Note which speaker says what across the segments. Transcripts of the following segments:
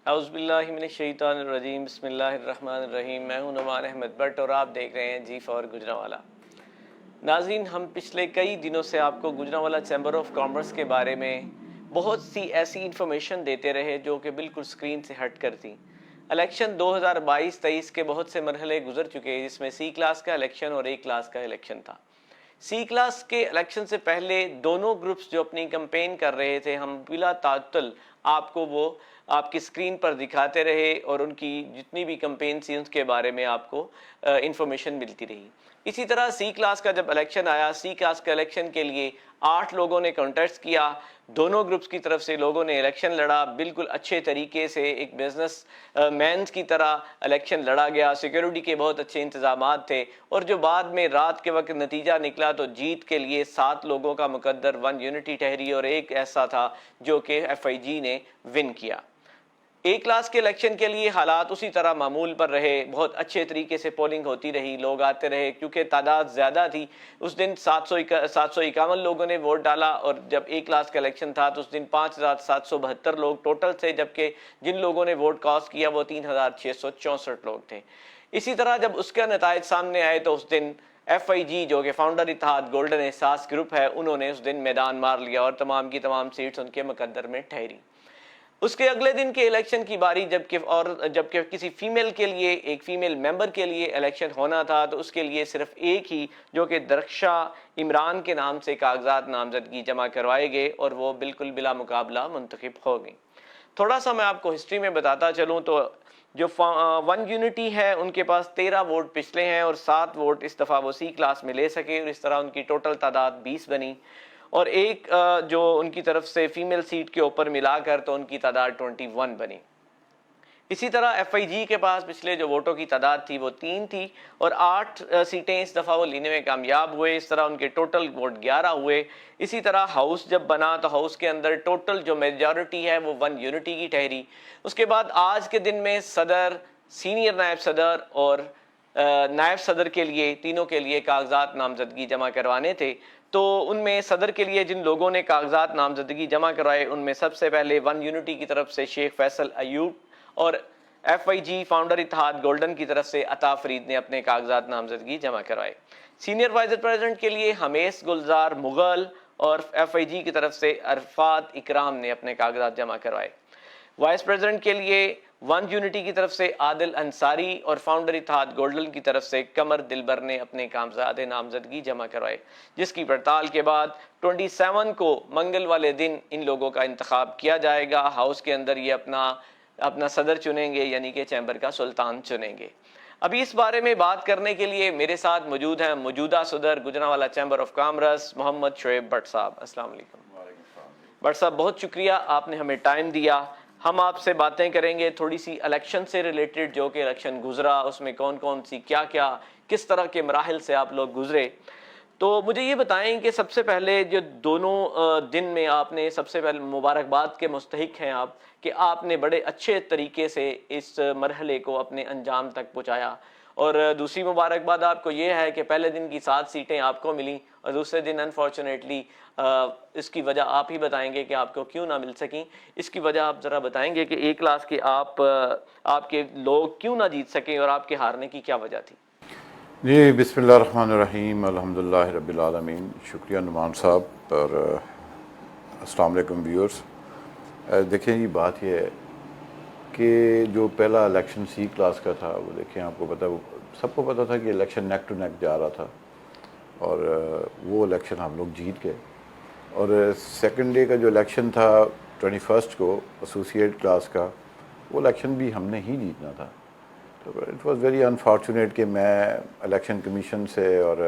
Speaker 1: औज़ुबिल्लाहिमिनश्शैतानिर्रजीम बिस्मिल्लाहिर्रहमानिर्रहीम। मैं हूं नुमान अहमद भट्ट और आप देख रहे हैं G4 गुजरांवाला। नाज़रीन, हम पिछले कई दिनों से आपको गुजरांवाला चैम्बर ऑफ कॉमर्स के बारे में बहुत सी ऐसी इंफॉर्मेशन देते रहे जो कि बिल्कुल स्क्रीन से हट कर थी। इलेक्शन 2022-23 के बहुत से मरहले गुजर चुके हैं, जिसमें सी क्लास का इलेक्शन और ए क्लास का इलेक्शन था। सी क्लास के इलेक्शन से पहले दोनों ग्रुप्स जो अपनी कैंपेन कर रहे थे, हम बिला तातुल आपको वो आपकी स्क्रीन पर दिखाते रहे और उनकी जितनी भी कैंपेन थी उसके बारे में आपको इंफॉर्मेशन मिलती रही। इसी तरह सी क्लास का जब इलेक्शन आया, सी क्लास के इलेक्शन के लिए 8 लोगों ने कॉन्टेस्ट किया। दोनों ग्रुप्स की तरफ से लोगों ने इलेक्शन लड़ा, बिल्कुल अच्छे तरीके से एक बिजनेस मैन की तरह इलेक्शन लड़ा गया। सिक्योरिटी के बहुत अच्छे इंतजामात थे और जो बाद में रात के वक्त नतीजा निकला तो जीत के लिए 7 लोगों का मुकद्दर वन यूनिटी ठहरी और एक ऐसा था जो कि FIG ने विन किया। ए क्लास के इलेक्शन के लिए हालात उसी तरह मामूल पर रहे, बहुत अच्छे तरीके से पोलिंग होती रही, लोग आते रहे क्योंकि तादाद ज़्यादा थी। उस दिन 751 लोगों ने वोट डाला और जब ए क्लास का इलेक्शन था तो उस दिन 5772 लोग टोटल थे, जबकि जिन लोगों ने वोट कास्ट किया वो 3664 लोग थे। इसी तरह जब उसका नतायज सामने आए तो उस दिन FIG जो कि फाउंडर इत्तेहाद गोल्डन एहसास ग्रुप है, उन्होंने उस दिन मैदान मार लिया और तमाम की तमाम सीट्स उनके मुकद्दर में ठहरी। उसके अगले दिन के इलेक्शन की बारी जबकि किसी फीमेल के लिए, एक फीमेल मेंबर के लिए इलेक्शन होना था, तो उसके लिए सिर्फ एक ही जो कि दरख्शा इमरान के नाम से कागजात नामजदगी जमा करवाए गए और वो बिल्कुल बिला मुकाबला मुंतखब हो गई। थोड़ा सा मैं आपको हिस्ट्री में बताता चलूँ तो जो वन यूनिटी है उनके पास 13 वोट पिछले हैं और 7 वोट इस दफ़ा वो सी क्लास में ले सके और इस तरह उनकी टोटल तादाद 20 बनी और एक जो उनकी तरफ से फीमेल सीट के ऊपर मिलाकर तो उनकी तादाद 21 बनी। इसी तरह FIG के पास पिछले जो वोटों की तादाद थी वो 3 थी और 8 सीटें इस दफ़ा वो लेने में कामयाब हुए। इस तरह उनके टोटल वोट 11 हुए। इसी तरह हाउस जब बना तो हाउस के अंदर टोटल जो मेजॉरिटी है वो वन यूनिटी की ठहरी। उसके बाद आज के दिन में सदर, सीनियर नायब सदर और नायब सदर के लिए, तीनों के लिए कागजात नामजदगी जमा करवाने थे। तो उनमें सदर के लिए जिन लोगों ने कागजात नामजदगी जमा करवाए उनमें सबसे पहले वन यूनिटी की तरफ से शेख फैसल अयूब और FIG फाउंडर इत्तेहाद गोल्डन की तरफ से अता फरीद ने अपने कागजात नामजदगी जमा करवाए। सीनियर वाइस प्रेसिडेंट के लिए हमेश गुलजार मुगल और FIG की तरफ से अरफात इकराम ने अपने कागजात जमा करवाए। वाइस प्रेसिडेंट के लिए वन यूनिटी की तरफ से आदिल अंसारी और फाउंडर इत्तेहाद गोल्डन की तरफ से कमर दिलबर ने अपने कागजात नामजदगी जमा करवाए, जिसकी पड़ताल के बाद 27 को मंगल वाले दिन इन लोगों का इंतखाब किया जाएगा। हाउस के अंदर ये अपना सदर चुनेंगे, यानी कि चैम्बर का सुल्तान चुनेंगे। अभी इस बारे में बात करने के लिए मेरे साथ मौजूद हैं मौजूदा सदर Gujranwala chamber of commerce Mohammad Shoaib Bhatt साहब। अस्सलाम वालेकुम भट्ट साहब, बहुत शुक्रिया आपने हमें टाइम दिया। हम आपसे बातें करेंगे थोड़ी सी इलेक्शन से रिलेटेड, जो कि इलेक्शन गुजरा उसमें कौन कौन सी क्या क्या किस तरह के मराहिल से आप लोग गुजरे। तो मुझे ये बताएं कि सबसे पहले जो दोनों दिन में आपने, सबसे पहले मुबारकबाद के मुस्तहिक हैं आप कि आपने बड़े अच्छे तरीके से इस मरहले को अपने अंजाम तक पहुँचाया। और दूसरी मुबारकबाद आपको ये है कि पहले दिन की 7 सीटें आपको मिली और दूसरे दिन अनफॉर्चुनेटली इसकी वजह आप ही बताएंगे कि आपको क्यों ना मिल सकी। इसकी वजह आप ज़रा बताएंगे कि ए क्लास के आपके लोग क्यों ना जीत सके और आपके हारने की क्या वजह थी?
Speaker 2: जी, बिस्मिल्लाहिर्रहमानिर्रहीम, अल्हम्दुलिल्लाहि रब्बिल आलमीन। शुक्रिया नुमान साहब और अस्सलाम वालेकुम व्यूअर्स। देखें, ये बात ये है कि जो पहला इलेक्शन सी क्लास का था वो देखें, आपको पता, वो सबको पता था कि इलेक्शन नेक टू नेक जा रहा था और वो इलेक्शन हम लोग जीत गए। और सेकंड डे का जो इलेक्शन था 21 को एसोसिएट क्लास का, वो इलेक्शन भी हमने ही जीतना था। तो इट वाज वेरी अनफॉर्चुनेट कि मैं इलेक्शन कमीशन से और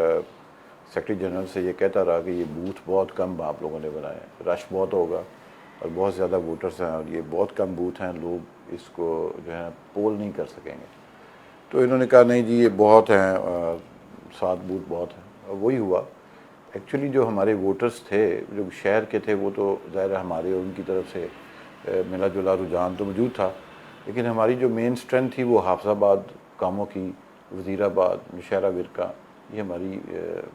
Speaker 2: सेक्रेटरी जनरल से ये कहता रहा कि ये बूथ बहुत कम आप लोगों ने बनाए, रश बहुत होगा और बहुत ज़्यादा वोटर्स हैं और ये बहुत कम बूथ हैं, लोग इसको जो है पोल नहीं कर सकेंगे। तो इन्होंने कहा नहीं जी ये बहुत हैं, 7 बूथ बहुत हैं, और वही हुआ। एक्चुअली जो हमारे वोटर्स थे जो शहर के थे वो तो ज़ाहिर है हमारे और उनकी तरफ से मिला जुला रुझान तो मौजूद था, लेकिन हमारी जो मेन स्ट्रेंथ थी वो हाफजाबाद, कामों की, वज़ीराबाद, नौशहरा विरका, ये हमारी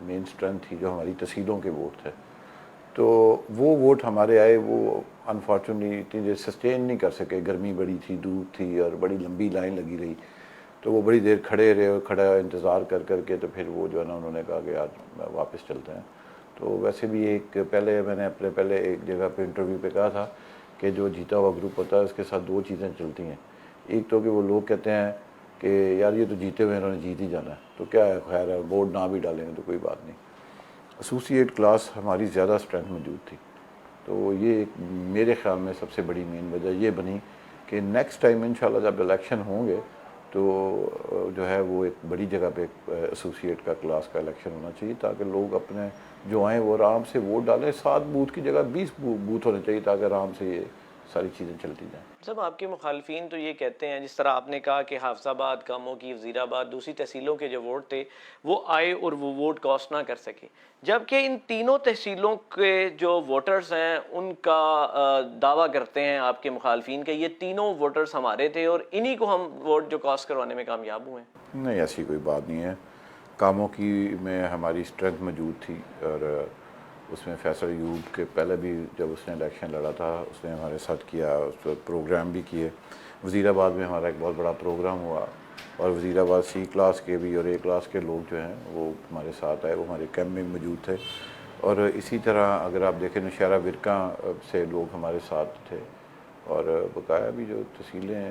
Speaker 2: मेन स्ट्रेंथ थी, जो हमारी तहसीलों के वोट थे। तो वो वोट हमारे आए, वो अनफॉर्चुनेटली इतनी देर सस्टेन नहीं कर सके, गर्मी बड़ी थी, धूप थी और बड़ी लंबी लाइन लगी रही, तो वो बड़ी देर खड़े रहे और खड़ा इंतज़ार कर कर के तो फिर वो जो है ना उन्होंने कहा कि आज वापस चलते हैं। तो वैसे भी एक पहले मैंने अपने पहले एक जगह पे इंटरव्यू पे कहा था कि जो जीता हुआ ग्रुप होता है उसके साथ दो चीज़ें चलती हैं। एक तो कि वो लोग कहते हैं कि यार ये तो जीते हुए इन्होंने जीत ही जाना है, तो क्या है, खैर है, बोर्ड ना भी डालेंगे तो कोई बात नहीं। एसोसिएट क्लास हमारी ज़्यादा स्ट्रेंथ मौजूद थी, तो ये एक मेरे ख्याल में सबसे बड़ी मेन वजह ये बनी कि नेक्स्ट टाइम इंशाल्लाह जब इलेक्शन होंगे तो जो है वो एक बड़ी जगह पे एसोसिएट का क्लास का इलेक्शन होना चाहिए, ताकि लोग अपने जो आएँ वो आराम से वोट डालें। 7 बूथ की जगह 20 बूथ होने चाहिए ताकि आराम से ये सारी चीज़ें चलती जाएँ।
Speaker 1: सब आपके मुखालफिन तो ये कहते हैं, जिस तरह आपने कहा कि हाफजाबाद, कामों की, वज़ीराबाद, दूसरी तहसीलों के जो वोट थे वो आए और वो वोट कास्ट ना कर सके, जबकि इन तीनों तहसीलों के जो वोटर्स हैं उनका दावा करते हैं आपके मुखालफिन के ये तीनों वोटर्स हमारे थे और इन्हीं को हम वोट जो कास्ट करवाने में कामयाब हुए।
Speaker 2: नहीं, ऐसी कोई बात नहीं है। कामों की में हमारी स्ट्रेंथ मौजूद थी और उसमें फैसल यूब के पहले भी जब उसने इलेक्शन लड़ा था उसने हमारे साथ किया, उस पर प्रोग्राम भी किए। वज़ीराबाद में हमारा एक बहुत बड़ा प्रोग्राम हुआ और वज़ीराबाद C क्लास के भी और A क्लास के लोग जो हैं वो हमारे साथ आए, वो हमारे कैंप में मौजूद थे। और इसी तरह अगर आप देखें नौशहरा विरका से लोग हमारे साथ थे और बकाया भी जो तहसीलें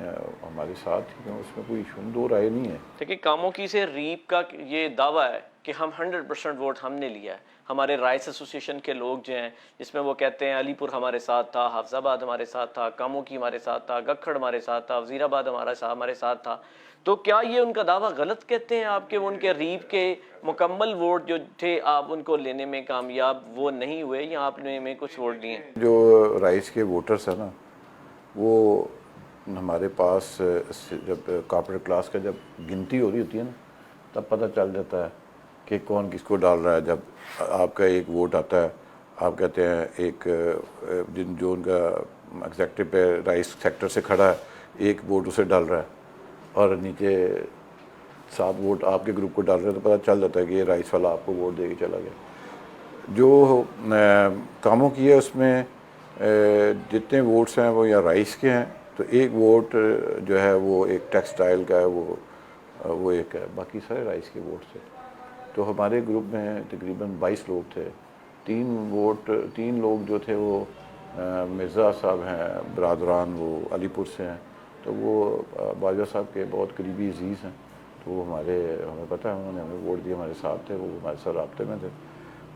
Speaker 2: हमारे साथ थी उसमें कोई दो राय नहीं है।
Speaker 1: देखिए, कामों की से रीप का ये दावा है कि हम 100% वोट हमने लिया है। हमारे राइस एसोसिएशन के लोग जो हैं जिसमें वो कहते हैं अलीपुर हमारे साथ था, हाफजाबाद हमारे साथ था, कामों की हमारे साथ था, गखड़ हमारे साथ था, वज़ीराबाद हमारे साथ था। तो क्या ये उनका दावा गलत कहते हैं आपके? वो उनके रीप के मुकम्मल वोट जो थे आप उनको लेने में कामयाब वो नहीं हुए या आपने में कुछ वोट लिए?
Speaker 2: जो राइस के वोटर्स हैं ना वो हमारे पास जब कॉर्पोरेट क्लास का जब गिनती हो रही होती है ना तब पता चल जाता है कि कौन किसको डाल रहा है। जब आपका एक वोट आता है, आप कहते हैं एक जिन जो उनका एग्जेक्टिव पे राइस सेक्टर से खड़ा है एक वोट उसे डाल रहा है और नीचे 7 वोट आपके ग्रुप को डाल रहे हैं, तो पता चल जाता है कि ये राइस वाला आपको वोट दे के चला गया। जो कामों की है उसमें जितने वोट्स हैं वो या राइस के हैं, तो एक वोट जो है वो एक टेक्सटाइल का है, वो एक है, बाकी सारे राइस के वोट थे। तो हमारे ग्रुप में तकरीबन 22 लोग थे। 3 लोग जो थे वो मिर्ज़ा साहब हैं बरादरान, वो अलीपुर से हैं, तो वो बाजवा साहब के बहुत करीबी अजीज़ हैं, तो वो हमें पता है, उन्होंने हमें वोट दिए, हमारे साथ थे, वो हमारे साथ राब्ते में थे।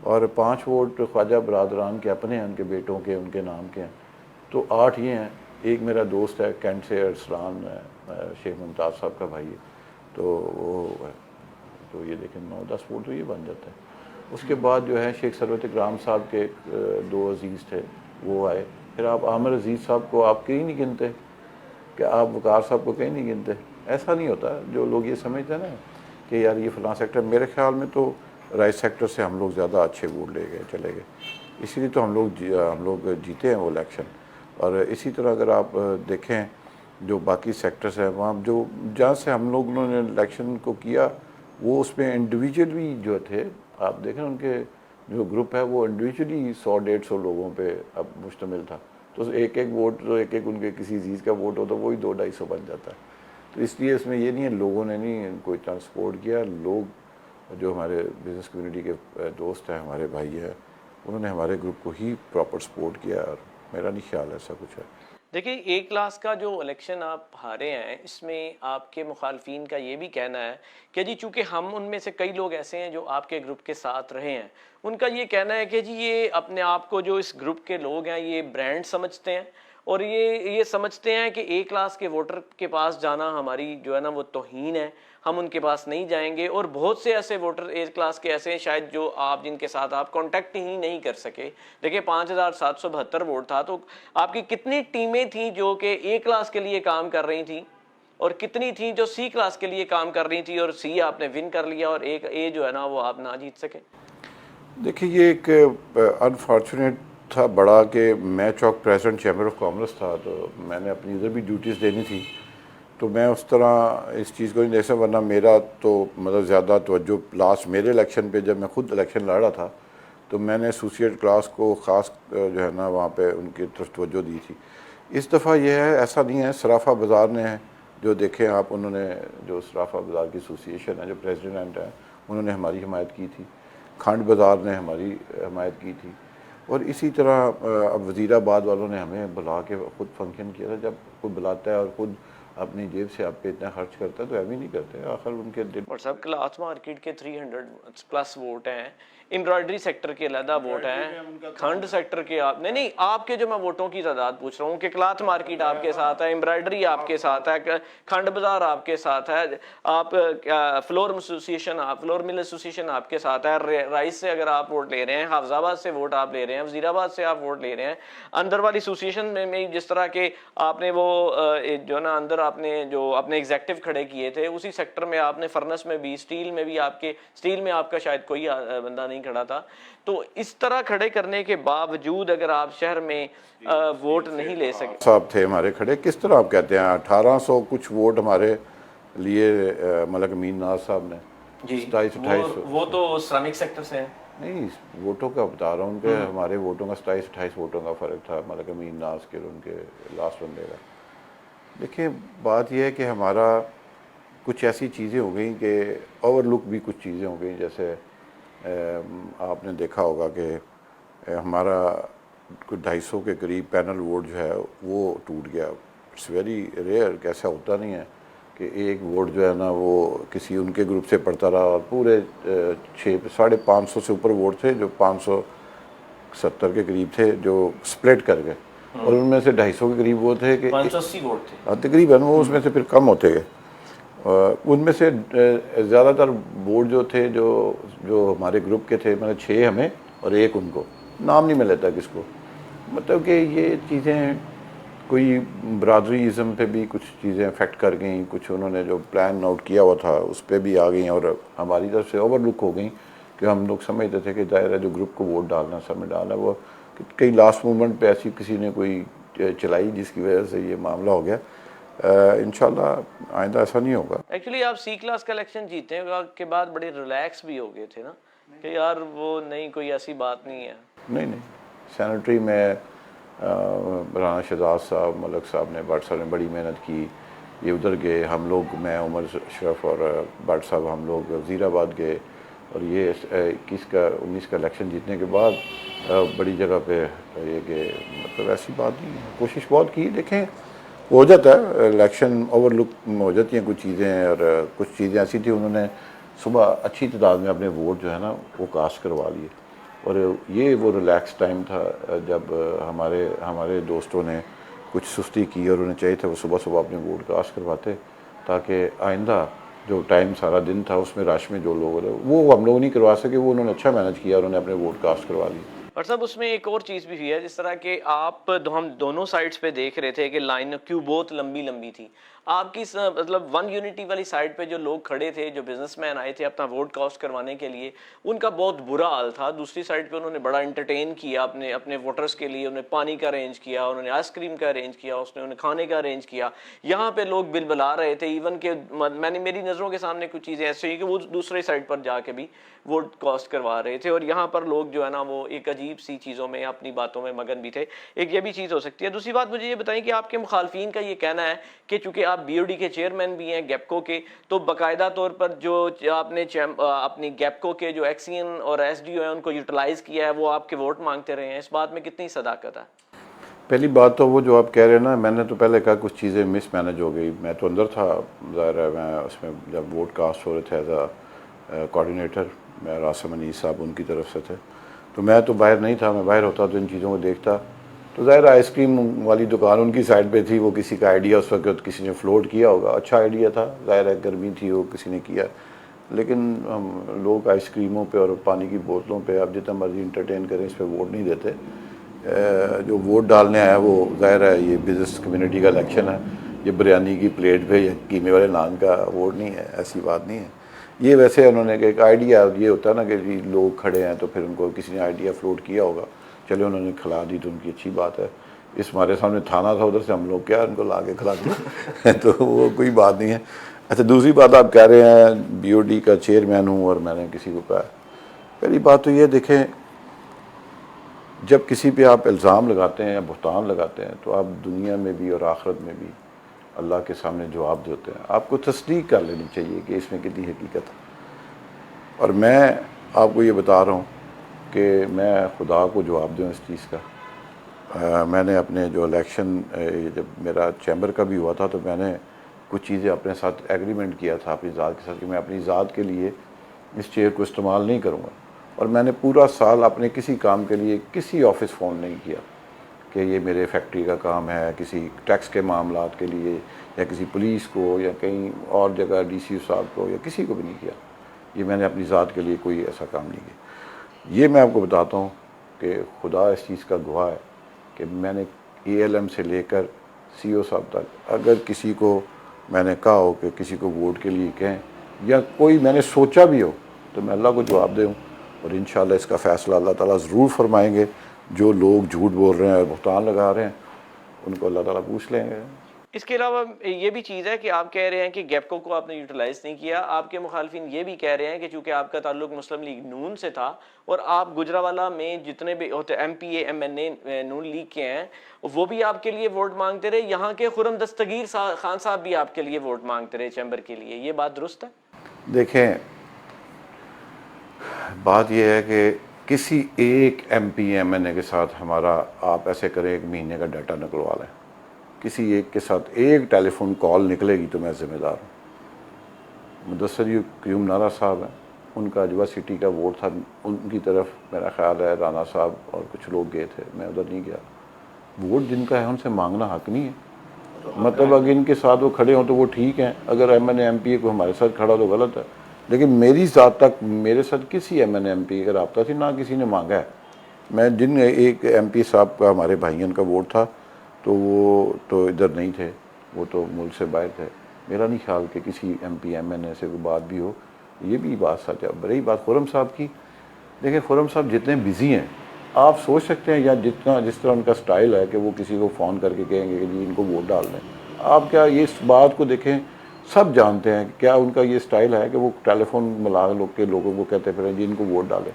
Speaker 2: और 5 वोट ख्वाजा बरादरान के अपने हैं, उनके बेटों के, उनके नाम के हैं। तो 8 ये हैं। एक मेरा दोस्त है कैंट से अरसलान, शेख मुमताज़ साहब का भाई है, तो वो है। तो ये देखें 9-10 वोट तो ये बन जाता है। उसके बाद जो है शेख सरवत इकराम साहब के 2 अजीज़ थे, वो आए। फिर आप आमिर अजीज़ साहब को आप कहीं नहीं गिनते, कि आप वकार साहब को कहीं नहीं गिनते। ऐसा नहीं होता। जो लोग ये समझते हैं ना कि यार ये फ़लाँ सेक्टर, मेरे ख्याल में तो राइस सेक्टर से हम लोग ज़्यादा अच्छे वोट ले गए, चले गए, इसीलिए तो हम लोग जीते हैं वो इलेक्शन। और इसी तरह अगर आप देखें जो बाकी सेक्टर्स हैं वहाँ जो जहाँ से हम लोगों ने इलेक्शन को किया वो उसमें इंडिविजुअल भी जो थे, आप देखें उनके जो ग्रुप है वो इंडिविजुअली 100-150 लोगों पे अब मुश्तमिल था। तो एक एक वोट, तो एक एक उनके किसी चीज़ का वोट हो तो वही 200-250 बन जाता है। तो इसलिए इसमें ये नहीं है लोगों ने नहीं कोई ट्रांसपोर्ट किया, लोग जो हमारे बिज़नेस कम्युनिटी के दोस्त हैं, हमारे भाई हैं, उन्होंने हमारे ग्रुप को ही प्रॉपर सपोर्ट किया और मेरा नहीं ख्याल ऐसा कुछ है।
Speaker 1: देखिए, A क्लास का जो इलेक्शन आप हारे हैं इसमें आपके मुखालफिन का ये भी कहना है कि जी चूँकि हम उनमें से कई लोग ऐसे हैं जो आपके ग्रुप के साथ रहे हैं, उनका ये कहना है कि जी ये अपने आप को जो इस ग्रुप के लोग हैं ये ब्रांड समझते हैं और ये समझते हैं कि A क्लास के वोटर के पास जाना हमारी जो है ना वो तौहीन है, हम उनके पास नहीं जाएंगे। और बहुत से ऐसे वोटर A क्लास के ऐसे हैं शायद जो आप जिनके साथ आप कांटेक्ट ही नहीं कर सके। देखिए 5772 वोट था, तो आपकी कितनी टीमें थी जो कि A क्लास के लिए काम कर रही थी और कितनी थी जो C क्लास के लिए काम कर रही थी और C आपने विन कर लिया और एक A जो है ना वो आप ना जीत सके?
Speaker 2: देखिए ये एक अनफॉर्चुनेट था बड़ा कि मैं चौक प्रेसिडेंट चैम्बर ऑफ कॉमर्स था, तो मैंने अपनी इधर भी ड्यूटीज़ देनी थी, तो मैं उस तरह इस चीज़ को नहीं जैसे, वरना मेरा तो मतलब ज़्यादा तवज्जो लास्ट मेरे इलेक्शन पे जब मैं खुद इलेक्शन लड़ रहा था तो मैंने एसोसिएट क्लास को ख़ास जो है ना वहाँ पे उनकी तरफ तवज्जो दी थी। इस दफ़ा यह है, ऐसा नहीं है सराफा बाज़ार ने जो देखें आप, उन्होंने जो सराफा बाज़ार की एसोसिएशन है, जो प्रेसिडेंट है, उन्होंने हमारी हिमायत की थी, खंड बाज़ार ने हमारी हिमायत की थी, और इसी तरह अब वज़ीराबाद वालों ने हमें बुला के ख़ुद फंक्शन किया था। जब कोई बुलाता है और ख़ुद अपनी जेब से आप पे इतना खर्च करता है तो हम ही नहीं करते, आखिर उनके दिल।
Speaker 1: और सब क्लॉथ मार्केट के 300 प्लस वोट हैं, एम्ब्रॉयडरी सेक्टर के अलहदा वोट हैं, खंड सेक्टर के आप नहीं, आपके जो मैं वोटों की तादाद पूछ रहा हूँ कि क्लॉथ मार्केट आपके साथ है, एम्ब्रॉयडरी आपके साथ है, खंड बाजार आपके साथ है, आप floor association, flour mill association आपके साथ है, राइस से अगर आप वोट ले रहे हैं, हाफजाबाद से वोट आप ले रहे हैं, वजीराबाद से आप वोट ले रहे हैं, अंदर वाली एसोसिएशन में जिस तरह के आपने वो जो ना अंदर आपने जो अपने एग्जेक्टिव खड़े किए थे, उसी सेक्टर में आपने फर्नेस में भी, स्टील में भी, आपके स्टील में आपका शायद कोई बंदा नहीं खड़ा था। तो इस तरह खड़े करने के बावजूद अगर आप शहर में वोट नहीं ले सके।
Speaker 2: साहब थे हमारे खड़े, किस तरह आप कहते हैं 1800 कुछ वोट हमारे लिए मलक अमीन नाज साहब ने, 27-28
Speaker 1: वो तो श्रमिक सेक्टर से हैं।
Speaker 2: नहीं, वोटों का बता रहा हूँ, उनके हमारे वोटों का 27-28 वोटों का फ़र्क था मलक अमीन नाज के और उनके लास्ट बंदे का। देखिए बात यह है कि हमारा कुछ ऐसी चीज़ें हो गई कि ओवरलुक भी कुछ चीज़ें हो गई, जैसे आपने देखा होगा कि हमारा कुछ 250 के करीब पैनल वोट जो है वो टूट गया। इट्स वेरी रेयर, कैसा होता नहीं है कि एक वोट जो है ना वो किसी उनके ग्रुप से पड़ता रहा और पूरे 550 से ऊपर वोट थे जो 570 के करीब थे जो स्प्लिट कर गए, और उनमें से 250 के करीब वो थे कि
Speaker 1: 580 वोट थे
Speaker 2: तकरीबन, वो उसमें से फिर कम होते गए। उनमें से ज़्यादातर वोट जो थे जो हमारे ग्रुप के थे, मतलब 6 हमें और 1 उनको, नाम नहीं मैं लेता किसको, मतलब कि ये चीज़ें कोई बरादरीज़म पे भी कुछ चीज़ें अफेक्ट कर गई, कुछ उन्होंने जो प्लान आउट किया हुआ था उस पर भी आ गई और हमारी तरफ से ओवरलुक हो गई कि हम लोग समझते थे कि दायरा जो ग्रुप को वोट डालना, सब में डालना, वो कई लास्ट मोमेंट पे ऐसी किसी ने कोई चलाई जिसकी वजह से ये मामला हो गया। इंशाल्लाह आइंदा ऐसा नहीं होगा।
Speaker 1: एक्चुअली आप सी क्लास का इलेक्शन जीतने के बाद बड़े रिलैक्स भी हो गए थे ना कि यार वो नहीं, कोई ऐसी बात नहीं है।
Speaker 2: नहीं, सैनिटरी में राना शहजाद साहब, मलक साहब ने, भट्ट साहब ने बड़ी मेहनत की, ये उधर गए, हम लोग, मैं, उमर अशरफ और भट्ट साहब, हम लोग वज़ीराबाद गए, और ये 21 का 19 का इलेक्शन जीतने के बाद बड़ी जगह पे ये कि मतलब ऐसी बात नहीं है, कोशिश बहुत की। देखें हो जाता है इलेक्शन, ओवरलुक हो जाती हैं कुछ चीज़ें, और कुछ चीज़ें ऐसी थी उन्होंने सुबह अच्छी तादाद में अपने वोट जो है ना वो कास्ट करवा लिए, और ये वो रिलैक्स टाइम था जब हमारे दोस्तों ने कुछ सुस्ती की और उन्हें चाहिए था वो सुबह सुबह अपने वोट कास्ट करवाते, ताकि आइंदा जो टाइम सारा दिन था उसमें रश में जो लोग रहे वो हम लोग नहीं करवा सके, वो उन्होंने अच्छा मैनेज किया, उन्होंने अपने वोट कास्ट करवा लिए।
Speaker 1: और सब उसमें एक और चीज़ भी हुई है, जिस तरह के हम दोनों साइड्स पे देख रहे थे कि लाइन क्यों बहुत लंबी लंबी थी। आपकी मतलब वन यूनिटी वाली साइड पे जो लोग खड़े थे, जो बिजनेसमैन आए थे अपना वोट कास्ट करवाने के लिए, उनका बहुत बुरा हाल था। दूसरी साइड पे उन्होंने बड़ा एंटरटेन किया अपने वोटर्स के लिए, उन्होंने पानी का अरेंज किया, उन्होंने आइसक्रीम का अरेंज किया, उन्होंने खाने का अरेंज किया। यहाँ पे लोग बिल बुला रहे थे, इवन के मेरी नज़रों के सामने कुछ चीज़ें ऐसी हुई कि वो दूसरे साइड पर जाके भी वोट कास्ट करवा रहे थे, और यहाँ पर लोग जो है ना वो एक अजीब सी चीज़ों में अपनी बातों में मगन भी थे। एक ये भी चीज़ हो सकती है। दूसरी बात मुझे ये बताएं कि आपके मुखालफिन का ये कहना है कि चूंकि आप बीओडी के चेयरमैन भी हैं गैपको के, तो बाकायदा तौर पर जो आपने अपनी गैपको के जो एक्सीएन और एसडीओ हैं उनको यूटिलाइज किया है, वो आपके वोट मांगते रहे हैं, इस बात में कितनी सदाकत है?
Speaker 2: पहली बात तो वो जो आप कह रहे हैं ना, मैंने तो पहले कहा कुछ चीज़ें मिस मैनेज हो गई, मैं तो अंदर था, ज़ाहिर है मैं उसमें जब वोट कास्ट हो रहे थे एज आ कोऑर्डिनेटर, मैं रासम अनीस साहब उनकी तरफ से थे, तो मैं तो बाहर नहीं था, मैं बाहर होता तो इन चीज़ों को देखता। तो ज़ाहिर आइसक्रीम वाली दुकान उनकी साइड पे थी, वो किसी का आइडिया उस वक्त किसी ने फ्लोट किया होगा, अच्छा आइडिया था, ज़ाहिर है गर्मी थी, वो किसी ने किया, लेकिन हम लोग आइसक्रीमों पे और पानी की बोतलों पे आप जितना मर्जी इंटरटेन करें, इस पर वोट नहीं देते। जो वोट डालने आया वो ज़ाहिर है ये बिज़नेस कम्युनिटी का इलेक्शन है, ये बिरयानी की प्लेट पे या कीमे वाले नान का वोट नहीं है, ऐसी बात नहीं है। ये वैसे उन्होंने एक आइडिया, ये होता है ना कि जी लोग खड़े हैं तो फिर उनको किसी ने आइडिया फ्लोट किया होगा, चलो उन्होंने खिला दी तो उनकी अच्छी बात है। इस हमारे सामने थाना था, उधर से हम लोग क्या उनको ला के खिला दिया तो वो कोई बात नहीं है। अच्छा, दूसरी बात आप कह रहे हैं बीओडी का चेयरमैन हूँ और मैंने किसी को कहा, पहली बात तो ये देखें जब किसी पे आप इल्ज़ाम लगाते हैं या बुहतान लगाते हैं तो आप दुनिया में भी और आखिरत में भी अल्लाह के सामने जवाब देते हैं। आपको तस्दीक कर लेनी चाहिए कि इसमें कितनी हकीकत है। और मैं आपको ये बता रहा हूँ कि मैं खुदा को जवाब दूँ इस चीज़ का। मैंने अपने जो इलेक्शन जब मेरा चैम्बर का भी हुआ था तो मैंने कुछ चीज़ें अपने साथ एग्रीमेंट किया था अपनी ज़ात के साथ कि मैं अपनी ज़ात के लिए इस चेयर को इस्तेमाल नहीं करूँगा। और मैंने पूरा साल अपने किसी काम के लिए किसी ऑफिस फ़ोन नहीं किया कि ये मेरे फैक्ट्री का काम है, किसी टैक्स के मामलात के लिए, या किसी पुलिस को, या कहीं और जगह डीसी साहब को, या किसी को भी नहीं किया। ये मैंने अपनी ज़ात के लिए कोई ऐसा काम नहीं किया। ये मैं आपको बताता हूँ कि खुदा इस चीज़ का गवाह है कि मैंने ALM से लेकर CO साहब तक अगर किसी को मैंने कहा हो कि किसी को वोट के लिए कहें, या कोई मैंने सोचा भी हो, तो मैं अल्लाह को जवाब दूँ और इंशाल्लाह इसका फ़ैसला अल्लाह ताला ज़रूर फरमाएंगे। जो लोग झूठ बोल रहे हैं और बुहतान लगा रहे हैं उनको अल्लाह ताला पूछ लेंगे।
Speaker 1: इसके अलावा ये भी चीज़ है कि आप कह रहे हैं कि गैपको को आपने यूटिलाइज नहीं किया। आपके मुखालफिन ये भी कह रहे हैं कि चूंकि आपका ताल्लुक मुस्लिम लीग नून से था और आप गुजरावाला में जितने भी होते MPA MNA नून लीग के हैं वो भी आपके लिए वोट मांगते रहे। यहाँ के खुरम दस्तगीर खान साहब भी आपके लिए वोट मांगते रहे चैम्बर के लिए। ये बात दुरुस्त है?
Speaker 2: देखें, बात यह है कि किसी एक MP MNA के साथ हमारा, आप ऐसे करें, एक महीने का डाटा निकलवा लें, किसी एक के साथ एक टेलीफोन कॉल निकलेगी तो मैं ज़िम्मेदार हूँ। मुदस्सिर क्यूम नारा साहब हैं, उनका अजवा सिटी का वोट था, उनकी तरफ मेरा ख्याल है राना साहब और कुछ लोग गए थे, मैं उधर नहीं गया। वोट जिनका है उनसे मांगना हक नहीं है। मतलब अगर इनके साथ वो खड़े हों तो वो ठीक हैं, अगर MNA MPA को हमारे साथ खड़ा तो गलत है। लेकिन मेरी ज़ात तक मेरे साथ किसी MNA MPA का रब्ता थी ना किसी ने मांगा है। मैं जिन एक MP साहब का, हमारे भाइयों का वोट था, तो वो तो इधर नहीं थे, वो तो मुल्क से बाहर थे। मेरा नहीं ख्याल कि किसी MP MNA से कोई बात भी हो। ये भी बात सच है। रही बात खुरम साहब की, देखिए खुरम साहब जितने बिज़ी हैं, आप सोच सकते हैं, या जिस तरह उनका स्टाइल है कि वो किसी को फ़ोन करके कहेंगे कि जी इनको वोट डाल दें। आप क्या ये इस बात को देखें, सब जानते हैं क्या उनका ये स्टाइल है कि वो टेलीफोन मिला लोगों को कहते फिर जी इनको वोट डालें।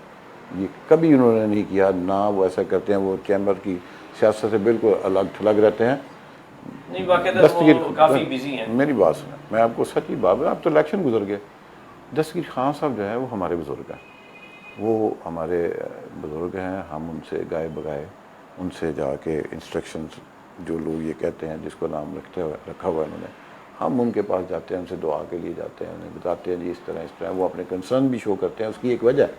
Speaker 2: ये कभी उन्होंने नहीं किया, ना वो ऐसा करते हैं। वो चैम्बर की सियासत से बिल्कुल अलग थलग रहते हैं।
Speaker 1: नहीं, दस्तगीर काफ़ी बिजी हैं।
Speaker 2: मेरी बात सुना, मैं आपको सच्ची बात है, अब तो इलेक्शन गुजर गए। दस्तगीर खान साहब जो है वो हमारे बुज़ुर्ग हैं, वो हमारे बुज़ुर्ग हैं। हम उनसे गाए बगाए, उनसे जाके इंस्ट्रक्शंस, जो लोग ये कहते हैं जिसको नाम रखा हुआ है उन्होंने, हम उनके पास जाते हैं, उनसे दुआ के लिए जाते हैं, उन्हें बताते हैं जी इस तरह। वो अपने कंसर्न भी शो करते हैं। उसकी एक वजह है,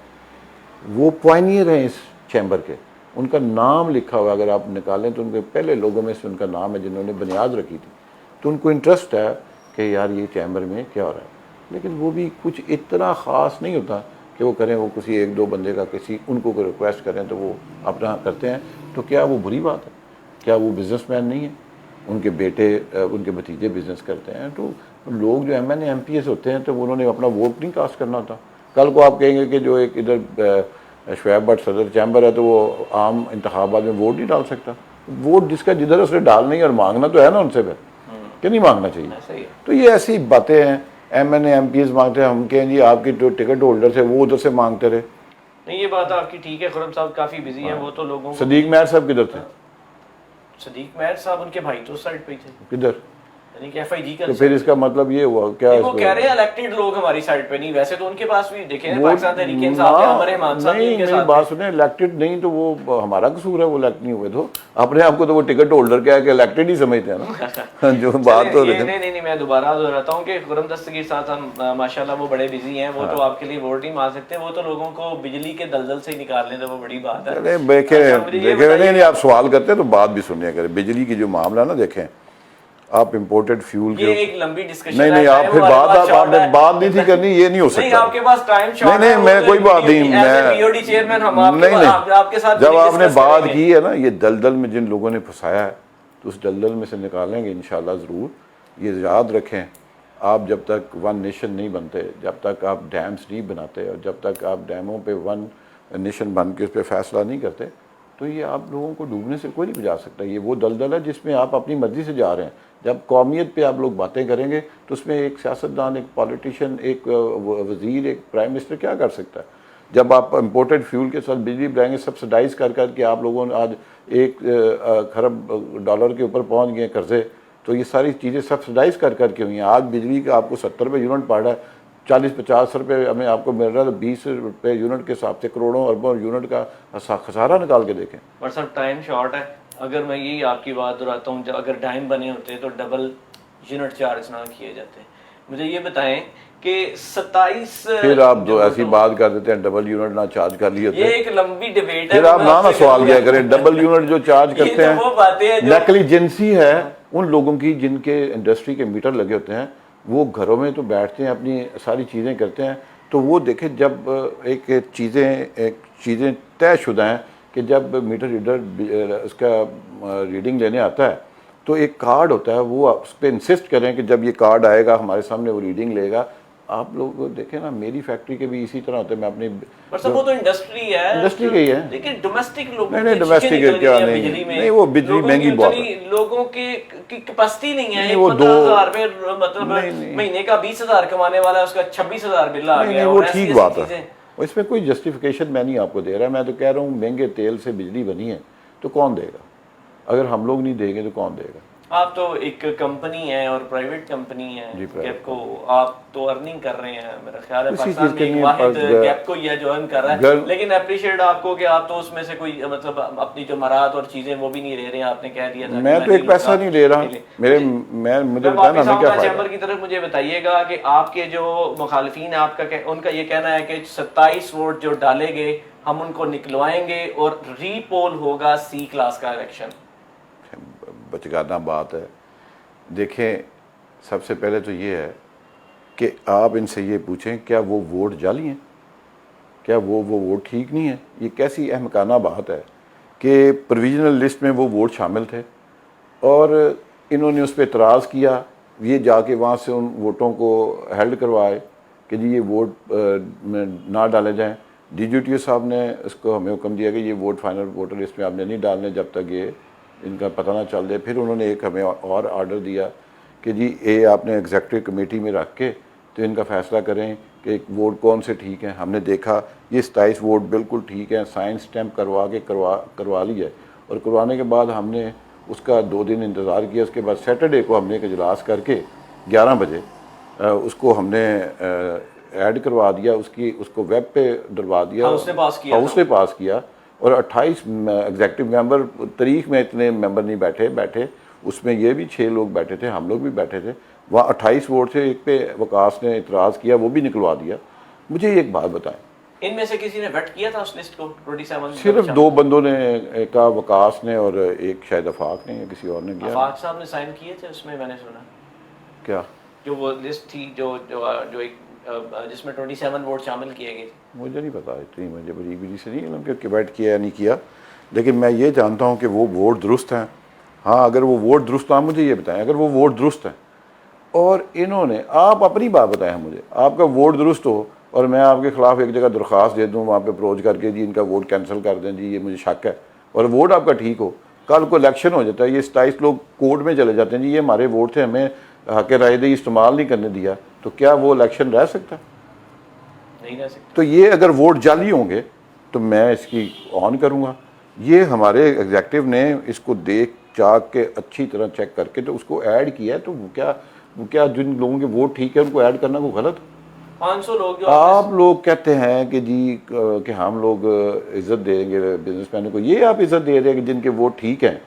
Speaker 2: वो पॉइनियर हैं इस चैम्बर के, उनका नाम लिखा हुआ अगर आप निकालें तो उनके पहले लोगों में से उनका नाम है जिन्होंने बुनियाद रखी थी। तो उनको इंटरेस्ट है कि यार ये चैम्बर में क्या हो रहा है। लेकिन वो भी कुछ इतना ख़ास नहीं होता कि वो करें, वो किसी एक दो बंदे का किसी उनको कोई रिक्वेस्ट करें तो वो अपना करते हैं। तो क्या वो बुरी बात है? क्या वो बिजनेसमैन नहीं है? उनके बेटे, उनके भतीजे बिजनेस करते हैं। तो लोग जो MNA MPS होते हैं तो उन्होंने अपना वोट नहीं कास्ट करना होता। कल को आप कहेंगे कि जो एक इधर शुएब भट्ट सदर चैम्बर है तो वो आम इंतखाबात में वोट नहीं डाल सकता। वोट जिसका जिधर उसने डालना ही और मांगना तो है ना उनसे फिर, कि नहीं मांगना चाहिए? तो ये ऐसी बातें हैं। MNA MPS मांगते हैं, हम कहें जी आपकी जो टिकट होल्डर थे वो उधर से मांगते रहे।
Speaker 1: नहीं, ये बात आपकी ठीक है। खुरम साहब काफ़ी बिजी हैं, वो तो लोगों को।
Speaker 2: सदीक महर साहब किधर थे?
Speaker 1: सदीक महर साहब उनके भाई तो साइड पे ही थे।
Speaker 2: किधर?
Speaker 1: यानी कि FIG का।
Speaker 2: तो फिर इसका मतलब ये हुआ क्या?
Speaker 1: वो कह रहे हैं इलेक्टेड लोग हमारी साइड पे नहीं। वैसे तो उनके पास भी देखें पाकिस्तान तहरीक इंसाफ के अमर रहमान साहब
Speaker 2: नहीं,
Speaker 1: इनके
Speaker 2: मेरी
Speaker 1: साथ
Speaker 2: बात सुने, इलेक्टेड नहीं तो वो हमारा कसूर है, वो इलेक्ट नहीं हुए तो अपने आप को तो वो टिकट होल्डर क्या है कि इलेक्टेड ही समझते हैं ना। जो बात तो
Speaker 1: नहीं, मैं दोबारा दोहराता हूँ कि खुरम दस्तगीर साहब माशाल्लाह वो बड़े बिजी हैं। वो तो आपके लिए वोट नहीं मांग सकते, वो तो लोगों को बिजली के दलदल से निकाल लें तो वो बड़ी बात है।
Speaker 2: नहीं, आप सवाल करते हैं तो बात भी सुनिए करें। बिजली की जो मामला ना, देखें आप इंपोर्टेड फ्यूल
Speaker 1: ये एक लंबी डिस्कशन
Speaker 2: है। नहीं, आप फिर आपने बात नहीं थी करनी, ये नहीं हो सकता।
Speaker 1: नहीं, आपके पास टाइम शॉर्ट
Speaker 2: है। नहीं, मैं कोई बात नहीं, मैं
Speaker 1: POD चेयरमैन हम
Speaker 2: आपके साथ जब आपने बात की है ना, ये दलदल में जिन लोगों ने फंसाया है तो उस दलदल में से निकालेंगे इंशाल्लाह ज़रूर। ये याद रखें, आप जब तक वन नेशन नहीं बनते, जब तक आप डैम्स नहीं बनाते और जब तक आप डैमों पे वन नेशन बन के उस पर फैसला नहीं करते, तो ये आप लोगों को डूबने से कोई नहीं बचा सकता। ये वो दलदल है जिसमें आप अपनी मर्जी से जा रहे हैं। जब कौमियत पे आप लोग बातें करेंगे तो उसमें एक सियासतदान, एक पॉलिटिशियन, एक वज़ीर, एक प्राइम मिनिस्टर क्या कर सकता है? जब आप इम्पोर्टेड फ्यूल के साथ बिजली बढ़ाएंगे सब्सिडाइज कर करके आप लोगों ने आज 1 खरब डॉलर के ऊपर पहुंच गए कर्जे, तो ये सारी चीज़ें सब्सिडाइज कर करके हुई हैं। आज बिजली का आपको 70 रुपये यूनिट पड़ रहा है, 40-50 रुपये हमें आपको मिल रहा है, तो 20 रुपये यूनिट के हिसाब से करोड़ों अरबों यूनिट का खसारा निकाल के देखें।
Speaker 1: पर सर टाइम शॉर्ट है, अगर मैं यही आपकी बात दोहराता हूँ, अगर टाइम बने होते तो डबल यूनिट चार्ज ना किए जाते। मुझे ये बताएं कि 27
Speaker 2: फिर आप जो ऐसी बात कर देते हैं डबल यूनिट ना चार्ज कर लिए,
Speaker 1: ये एक लंबी डिबेट है।
Speaker 2: फिर आप ना सवाल क्या करें, डबल यूनिट जो चार्ज करते हैं
Speaker 1: वो बातें हैं
Speaker 2: नेग्लिजेंसी है उन लोगों की जिनके इंडस्ट्री के मीटर लगे होते हैं। वो घरों में तो बैठते हैं, अपनी सारी चीज़ें करते हैं, तो वो देखें जब एक चीज़ें तयशुदा हैं कि जब मीटर रीडर उसका रीडिंग लेने आता है तो एक कार्ड होता है, वो उस पर इंसिस्ट करें कि जब ये कार्ड आएगा हमारे सामने वो रीडिंग लेगा। आप लोग देखें ना, मेरी फैक्ट्री के भी इसी तरह होते हैं। मैं अपनी
Speaker 1: पर सब वो तो इंडस्ट्री है,
Speaker 2: इंडस्ट्री की है,
Speaker 1: लेकिन डोमेस्टिक लोगों
Speaker 2: नहीं डोमेस्टिक क्या नहीं वो बिजली महंगी बहुत है,
Speaker 1: लोगों की कैपेसिटी नहीं है।
Speaker 2: वो
Speaker 1: 15,000 रुपए मतलब महीने का 20,000 कमाने वाला है, उसका 26,000 बिल आ गया।
Speaker 2: वो ठीक बात है, इसमें कोई जस्टिफिकेशन मैं नहीं आपको दे रहा। मैं तो कह रहा हूँ महंगे तेल से बिजली बनी है तो कौन देगा? अगर हम लोग नहीं देंगे तो कौन देगा?
Speaker 1: आप तो एक कंपनी है और प्राइवेट कंपनी है कैपको, आप तो अर्निंग कर रहे हैं। मेरा ख्याल है पाकिस्तान में एक वाहिद कैपको ही है जो अर्न कर रहा है, लेकिन अप्रिशिएट आपको कि आप तो उसमें से कोई मतलब अपनी जो मराहत और चीजें वो भी नहीं ले रहे हैं। आपने कह दिया था
Speaker 2: मैं तो एक पैसा नहीं ले रहा मुझे बताना हमें क्या
Speaker 1: चैम्बर की तरफ मुझे बताइएगा कि आपके जो मुखालिफिन है आपका उनका ये कहना है कि 27 वोट जो डाले गए हम उनको निकलवाएंगे और रीपोल होगा C क्लास का इलेक्शन।
Speaker 2: बचगाना बात है। देखें, सबसे पहले तो ये है कि आप इनसे ये पूछें क्या वो वोट जाली हैं, क्या वो वोट ठीक नहीं है? ये कैसी अहमकाना बात है कि प्रोविजनल लिस्ट में वो वोट शामिल थे और इन्होंने उस पर इतराज़ किया, ये जाके वहाँ से उन वोटों को हेल्ड करवाए कि जी ये वोट ना डाले जाएं। DGTO साहब ने इसको हमें हुक्म दिया कि ये वोट फाइनल वोटर लिस्ट में आपने नहीं डालने जब तक ये इनका पता ना चल दे। फिर उन्होंने एक हमें और आर्डर दिया कि जी ये आपने एग्जेक्टिव कमेटी में रख के तो इनका फ़ैसला करें कि वोट कौन से ठीक हैं। हमने देखा ये 27 वोट बिल्कुल ठीक हैं, साइन स्टैम्प करवा लिया है और करवाने के बाद हमने उसका 2 दिन इंतज़ार किया। उसके बाद सैटरडे को हमने एक इजलास करके 11 बजे उसको हमने ऐड करवा दिया, उसको वेब पे डलवा दिया, हाउस ने पास किया और 28 एग्जेक्टिव मेंबर, तारीख में इतने मेंबर नहीं बैठे, उसमें ये भी 6 लोग बैठे थे, हम लोग भी बैठे थे। वहाँ 28 वोट से एक पे वकास ने इतराज़ किया, वो भी निकलवा दिया। मुझे एक बात बताएं,
Speaker 1: इनमें से किसी ने वेट किया था उस लिस्ट को? 27
Speaker 2: सिर्फ 2 बंदों ने, एक वकास ने और एक शायद अफाक ने या किसी और ने किया।
Speaker 1: अफाक साहब ने साइन किए थे उसमें, मैंने सुना। क्या जो वो लिस्ट थी जो एक जिसमें 27 वोट शामिल किए गए?
Speaker 2: मुझे नहीं पता, इतनी मुझे बरीकी से नहीं कि वेट किया या नहीं किया, लेकिन मैं ये जानता हूँ कि वो वोट दुरुस्त हैं। हाँ, अगर वो वोट दुरुस्त हैं, मुझे ये बताएं, अगर वो वोट दुरुस्त हैं और इन्होंने, आप अपनी बात बताएं मुझे, आपका वोट दुरुस्त हो और मैं आपके ख़िलाफ़ एक जगह दरख्वास्त दे दूँ वहाँ पे अप्रोच करके जी इनका वोट कैंसिल कर दें, जी ये मुझे शक है, और वोट आपका ठीक हो, कल को इलेक्शन हो जाता है, ये 27 लोग कोर्ट में चले जाते हैं, जी ये हमारे वोट थे, हमें हक़ रायदही इस्तेमाल नहीं करने दिया, तो क्या वो इलेक्शन रह सकता?
Speaker 1: नहीं रह सकता।
Speaker 2: तो ये अगर वोट जाली होंगे तो मैं इसकी ऑन करूँगा। ये हमारे एग्जेक्टिव ने इसको देख चाक के अच्छी तरह चेक करके तो उसको ऐड किया है, तो क्या जिन लोगों के वोट ठीक है उनको ऐड करना को गलत?
Speaker 1: 500 लोग जो
Speaker 2: आप लोग कहते हैं कि जी कि हम लोग इज्जत देंगे बिजनेसमैनों को, ये आप इज्जत दे रहे हैं कि जिनके वोट ठीक हैं।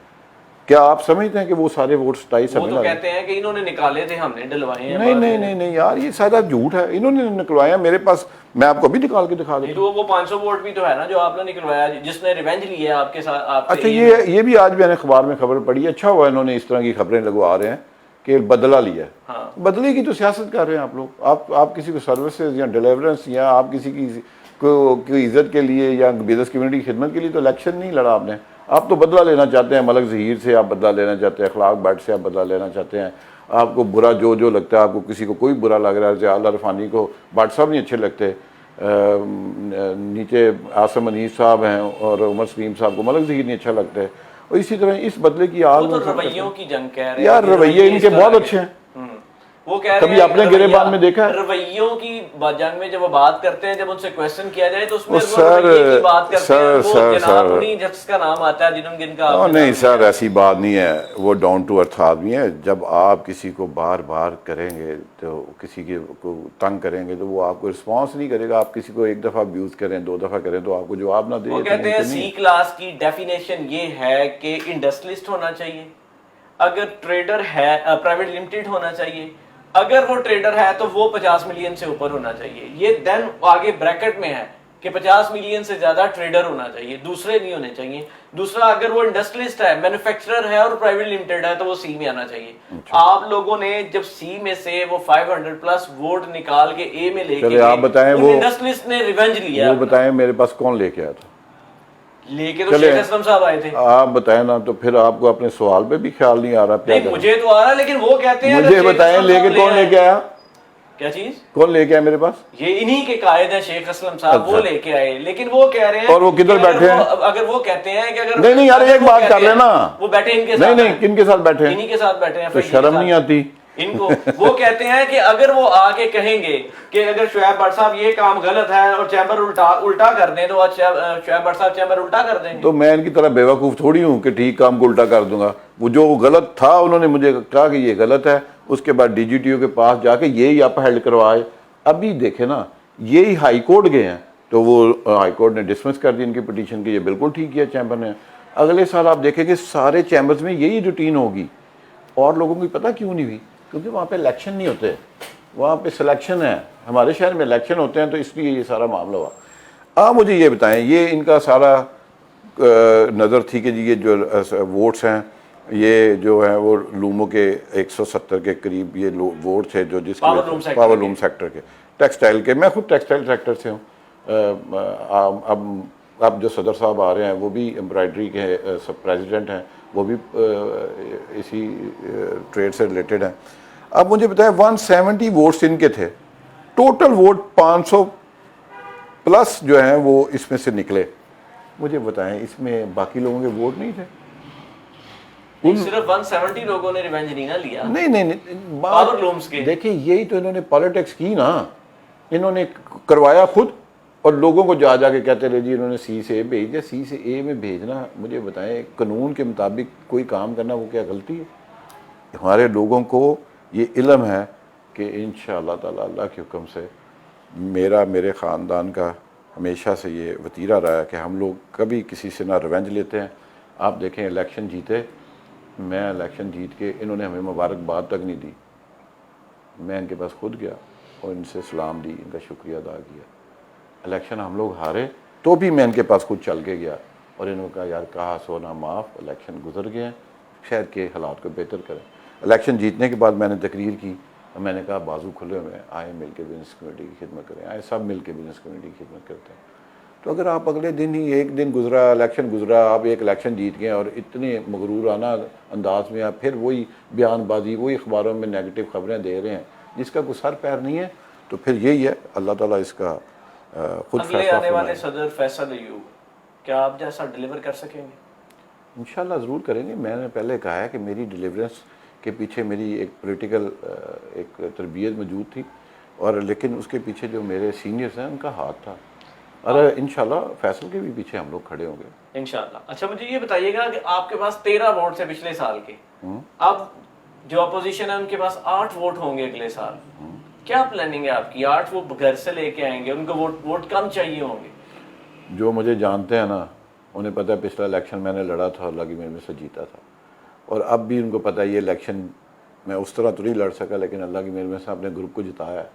Speaker 2: क्या आप समझते हैं कि वो सारे वोट 27
Speaker 1: वो तो कहते हैं कि इन्होंने निकाले थे, हमने डलवाए हैं?
Speaker 2: नहीं यार, ये सारा झूठ है, इन्होंने निकलवाया। मेरे पास, मैं आपको अभी निकाल के दिखा दूँ।
Speaker 1: तो वो 500 वोट भी तो है ना जो आपने निकलवाया, जिसने रिवेंज ली है आपके साथ।
Speaker 2: अच्छा, ये भी आज मैंने अखबार में खबर पढ़ी, अच्छा हुआ इन्होंने इस तरह की खबरें लगवा रहे हैं कि बदला लिया।
Speaker 1: हाँ।
Speaker 2: बदले की तो सियासत कर रहे हैं आप लोग। आप किसी को सर्विसेज या डिलीवरेंस या आप किसी की इज्जत के लिए या बिजनेस कम्युनिटी की खिदमत के लिए तो इलेक्शन नहीं लड़ा आपने। आप तो बदला लेना चाहते हैं, मलक ज़हीर से आप बदला लेना चाहते हैं, अखलाक भट्ट से आप बदला लेना चाहते हैं। आपको बुरा जो लगता है, आपको किसी को कोई बुरा लग रहा है, ज़ियाउल रफ़ानी को भट्ट साहब नहीं अच्छे लगते, नीचे आसम अनीस साहब हैं और उमर सलीम साहब को मलक ज़हीर नहीं अच्छा लगता है, और इसी तरह इस बदले की आग
Speaker 1: में रवैयों की जंग कह रहे हैं
Speaker 2: यार। रवैये इनके बहुत अच्छे हैं,
Speaker 1: वो कह रहे
Speaker 2: कभी
Speaker 1: हैं
Speaker 2: आपने गिरेबान में देखा है?
Speaker 1: रवैयों की जंग में जब वो बात करते हैं, जब उनसे क्वेश्चन किया जाए तो उसमें
Speaker 2: वो
Speaker 1: वो रवैये की बात करते हैं। वो
Speaker 2: सर
Speaker 1: जनाब उन्हीं जिसका नाम आता है जिनका
Speaker 2: ओ
Speaker 1: आपने
Speaker 2: नहीं
Speaker 1: नाम
Speaker 2: सर,
Speaker 1: लिया।
Speaker 2: ऐसी बात नहीं है। वो डाउन टू अर्थ आदमी है। जब आप किसी को बार बार करेंगे तो किसी के को तंग करेंगे तो वो आपको रिस्पॉन्स नहीं करेगा। आप किसी को एक दफ़ा अब्यूज़ करें, 2 दफ़ा करें तो आपको जवाब ना दे,
Speaker 1: वो
Speaker 2: ये तो
Speaker 1: कहते हैं
Speaker 2: मुमकिन नहीं
Speaker 1: सी
Speaker 2: है।
Speaker 1: क्लास की डेफिनेशन ये है कि इंडस्ट्रियलिस्ट होना चाहिए, अगर ट्रेडर है प्राइवेट लिमिटेड होना चाहिए, अगर वो ट्रेडर है तो वो 50 मिलियन से ऊपर होना चाहिए। ये देन आगे ब्रैकेट में है कि 50 मिलियन से ज्यादा ट्रेडर होना चाहिए, दूसरे नहीं होने चाहिए। दूसरा, अगर वो इंडस्ट्रियलिस्ट है, मैन्युफैक्चरर है और प्राइवेट लिमिटेड है तो वो सी में आना चाहिए। आप लोगों ने जब सी में से वो 500 प्लस वोट निकाल के ए में लेके
Speaker 2: चलिए आप बताएं, वो
Speaker 1: इंडस्ट्रियलिस्ट ने रिवेंज लिया।
Speaker 2: वो बताएं मेरे पास कौन लेके आया था?
Speaker 1: लेके तो
Speaker 2: चले
Speaker 1: शेख असलम साहब आए थे।
Speaker 2: आप बताएं ना, तो फिर आपको अपने सवाल पे भी ख्याल नहीं आ रहा? क्या
Speaker 1: नहीं,
Speaker 2: करें?
Speaker 1: मुझे तो आ रहा है, लेकिन वो कहते हैं
Speaker 2: मुझे
Speaker 1: अगर शेख
Speaker 2: बताएं,
Speaker 1: असलम
Speaker 2: लेके
Speaker 1: साहब
Speaker 2: कौन
Speaker 1: ले
Speaker 2: लेके
Speaker 1: आए।
Speaker 2: आया?
Speaker 1: क्या चीज?
Speaker 2: कौन लेके आया मेरे पास?
Speaker 1: ये इन्हीं के कायद है शेख असलम साहब, वो
Speaker 2: अच्छा।
Speaker 1: लेके आए। लेकिन वो कह रहे हैं,
Speaker 2: और वो किधर
Speaker 1: कि अगर
Speaker 2: बैठे हैं?
Speaker 1: अगर वो कहते हैं कि अगर
Speaker 2: नहीं यार,
Speaker 1: अगर
Speaker 2: एक
Speaker 1: वो
Speaker 2: बात
Speaker 1: कहते
Speaker 2: कर
Speaker 1: हैं,
Speaker 2: लेना।
Speaker 1: वो बैठे इनके
Speaker 2: नहीं
Speaker 1: साथ
Speaker 2: नहीं,
Speaker 1: हैं।
Speaker 2: किन के साथ बैठे हैं?
Speaker 1: इन्हीं के साथ बैठे हैं।
Speaker 2: तो
Speaker 1: फैजी के
Speaker 2: शर्म
Speaker 1: साथ।
Speaker 2: नहीं आती
Speaker 1: इनको वो कहते हैं कि अगर वो आके कहेंगे कि अगर शुएब भट्ट साहब ये काम गलत है और चैम्बर उल्टा कर दें, तो आज शुएब भट्ट साहब चैम्बर उल्टा कर देंगे।
Speaker 2: तो मैं इनकी तरह बेवकूफ़ थोड़ी हूँ कि ठीक काम को उल्टा कर दूंगा। वो जो गलत था उन्होंने मुझे कहा कि ये गलत है, उसके बाद डीजीटीओ के पास जाके यही आप हेल्ड करवाए। अभी देखे ना, यही हाई कोर्ट गए हैं तो वो हाई कोर्ट ने डिसमिस कर दी इनकी पिटीशन की। ये बिल्कुल ठीक किया चैम्बर ने। अगले साल आप देखेंगे सारे चैम्बर्स में यही रूटीन होगी। और लोगों को पता क्यों नहीं हुई? क्योंकि वहाँ पे इलेक्शन नहीं होते, वहाँ पे सिलेक्शन है। हमारे शहर में इलेक्शन होते हैं, तो इसलिए ये सारा मामला हुआ। आप मुझे ये बताएं, ये इनका सारा नज़र थी कि ये जो वोट्स हैं, ये जो है वो लूमों के 170 के करीब ये वोट थे जो जिसके पावर लूम सेक्टर के, टेक्सटाइल के। मैं खुद टेक्सटाइल सेक्टर से हूँ। अब जो सदर साहब आ रहे हैं वो भी एम्ब्रॉयडरी के सब प्रेसिडेंट हैं, वो भी इसी ट्रेड से रिलेटेड हैं। अब मुझे बताएं, 170 वोट्स इनके थे, टोटल वोट 500 प्लस जो हैं वो इसमें से निकले। मुझे बताएं, इसमें बाकी लोगों के वोट नहीं थे?
Speaker 1: सिर्फ 170 लोगों ने रिवेंज नहीं ना लिया।
Speaker 2: नहीं
Speaker 1: पावर लूम्स के।
Speaker 2: देखिए, यही तो इन्होंने पॉलिटिक्स की ना। इन्होंने करवाया खुद और लोगों को जा जाके कहते रहे जी इन्होंने सी से ए भेज दिया। सी से ए में भेजना, मुझे बताएं, कानून के मुताबिक कोई काम करना वो क्या गलती है? हमारे लोगों को ये इल्म है कि इंशाअल्लाह ताला अल्लाह के हुक्म से मेरे ख़ानदान का हमेशा से ये वतीरा रहा है कि हम लोग कभी किसी से ना रिवेंज लेते हैं। आप देखें, इलेक्शन जीते, मैं इलेक्शन जीत के इन्होंने हमें मुबारकबाद तक नहीं दी। मैं इनके पास खुद गया और इनसे सलाम दी, इनका शुक्रिया अदा किया। इलेक्शन हम लोग हारे तो भी मैं इनके पास खुद चल के गया और इन्होंने कहा यार कहा सोना माफ़, इलेक्शन गुजर गए हैं, शहर के हालात को बेहतर करें। इलेक्शन जीतने के बाद मैंने तकरीर की, मैंने कहा बाजू खुले हुए हैं, आए मिल के बिजनेस कम्युनिटी की खिदमत करें, आए सब मिल के बिजनेस कम्युनिटी की खिदमत करते हैं। तो अगर आप अगले दिन ही, एक दिन गुजरा, इलेक्शन गुजरा, आप एक इलेक्शन जीत गए और इतने मगरूराना अंदाज में आप फिर वही बयानबाजी, वही अखबारों में नेगेटिव खबरें दे रहे हैं जिसका कोई सर पैर नहीं है, तो फिर यही है, अल्लाह ताला इसका खुद
Speaker 1: अगले आने वाले सदर फैसल अय्यूब क्या आप जैसा डिलीवर कर सकेंगे?
Speaker 2: इंशाल्लाह ज़रूर करेंगे। मैंने पहले कहा है कि मेरी डिलीवरेंस के पीछे मेरी एक पॉलिटिकल एक तरबियत मौजूद थी, और लेकिन उसके पीछे जो मेरे सीनियर्स हैं उनका हाथ था। और इंशाल्लाह फैसल के भी पीछे हम लोग खड़े होंगे
Speaker 1: इंशाल्लाह। अच्छा, मुझे ये बताइएगा कि आपके पास 13 वोट थे पिछले साल के, अब जो अपोजिशन है उनके पास 8 वोट होंगे अगले साल। क्या प्लानिंग है आपकी? 8 वो घर से लेके आएंगे, उनको वोट कम चाहिए होंगे।
Speaker 2: जो मुझे जानते हैं ना, उन्हें पता है पिछला इलेक्शन मैंने लड़ा था, अल्लाह की मेहरबानी से जीता था, और अब भी उनको पता है ये इलेक्शन मैं उस तरह तो नहीं लड़ सका, लेकिन अल्लाह की मेहरबानी से अपने ग्रुप को जिताया है।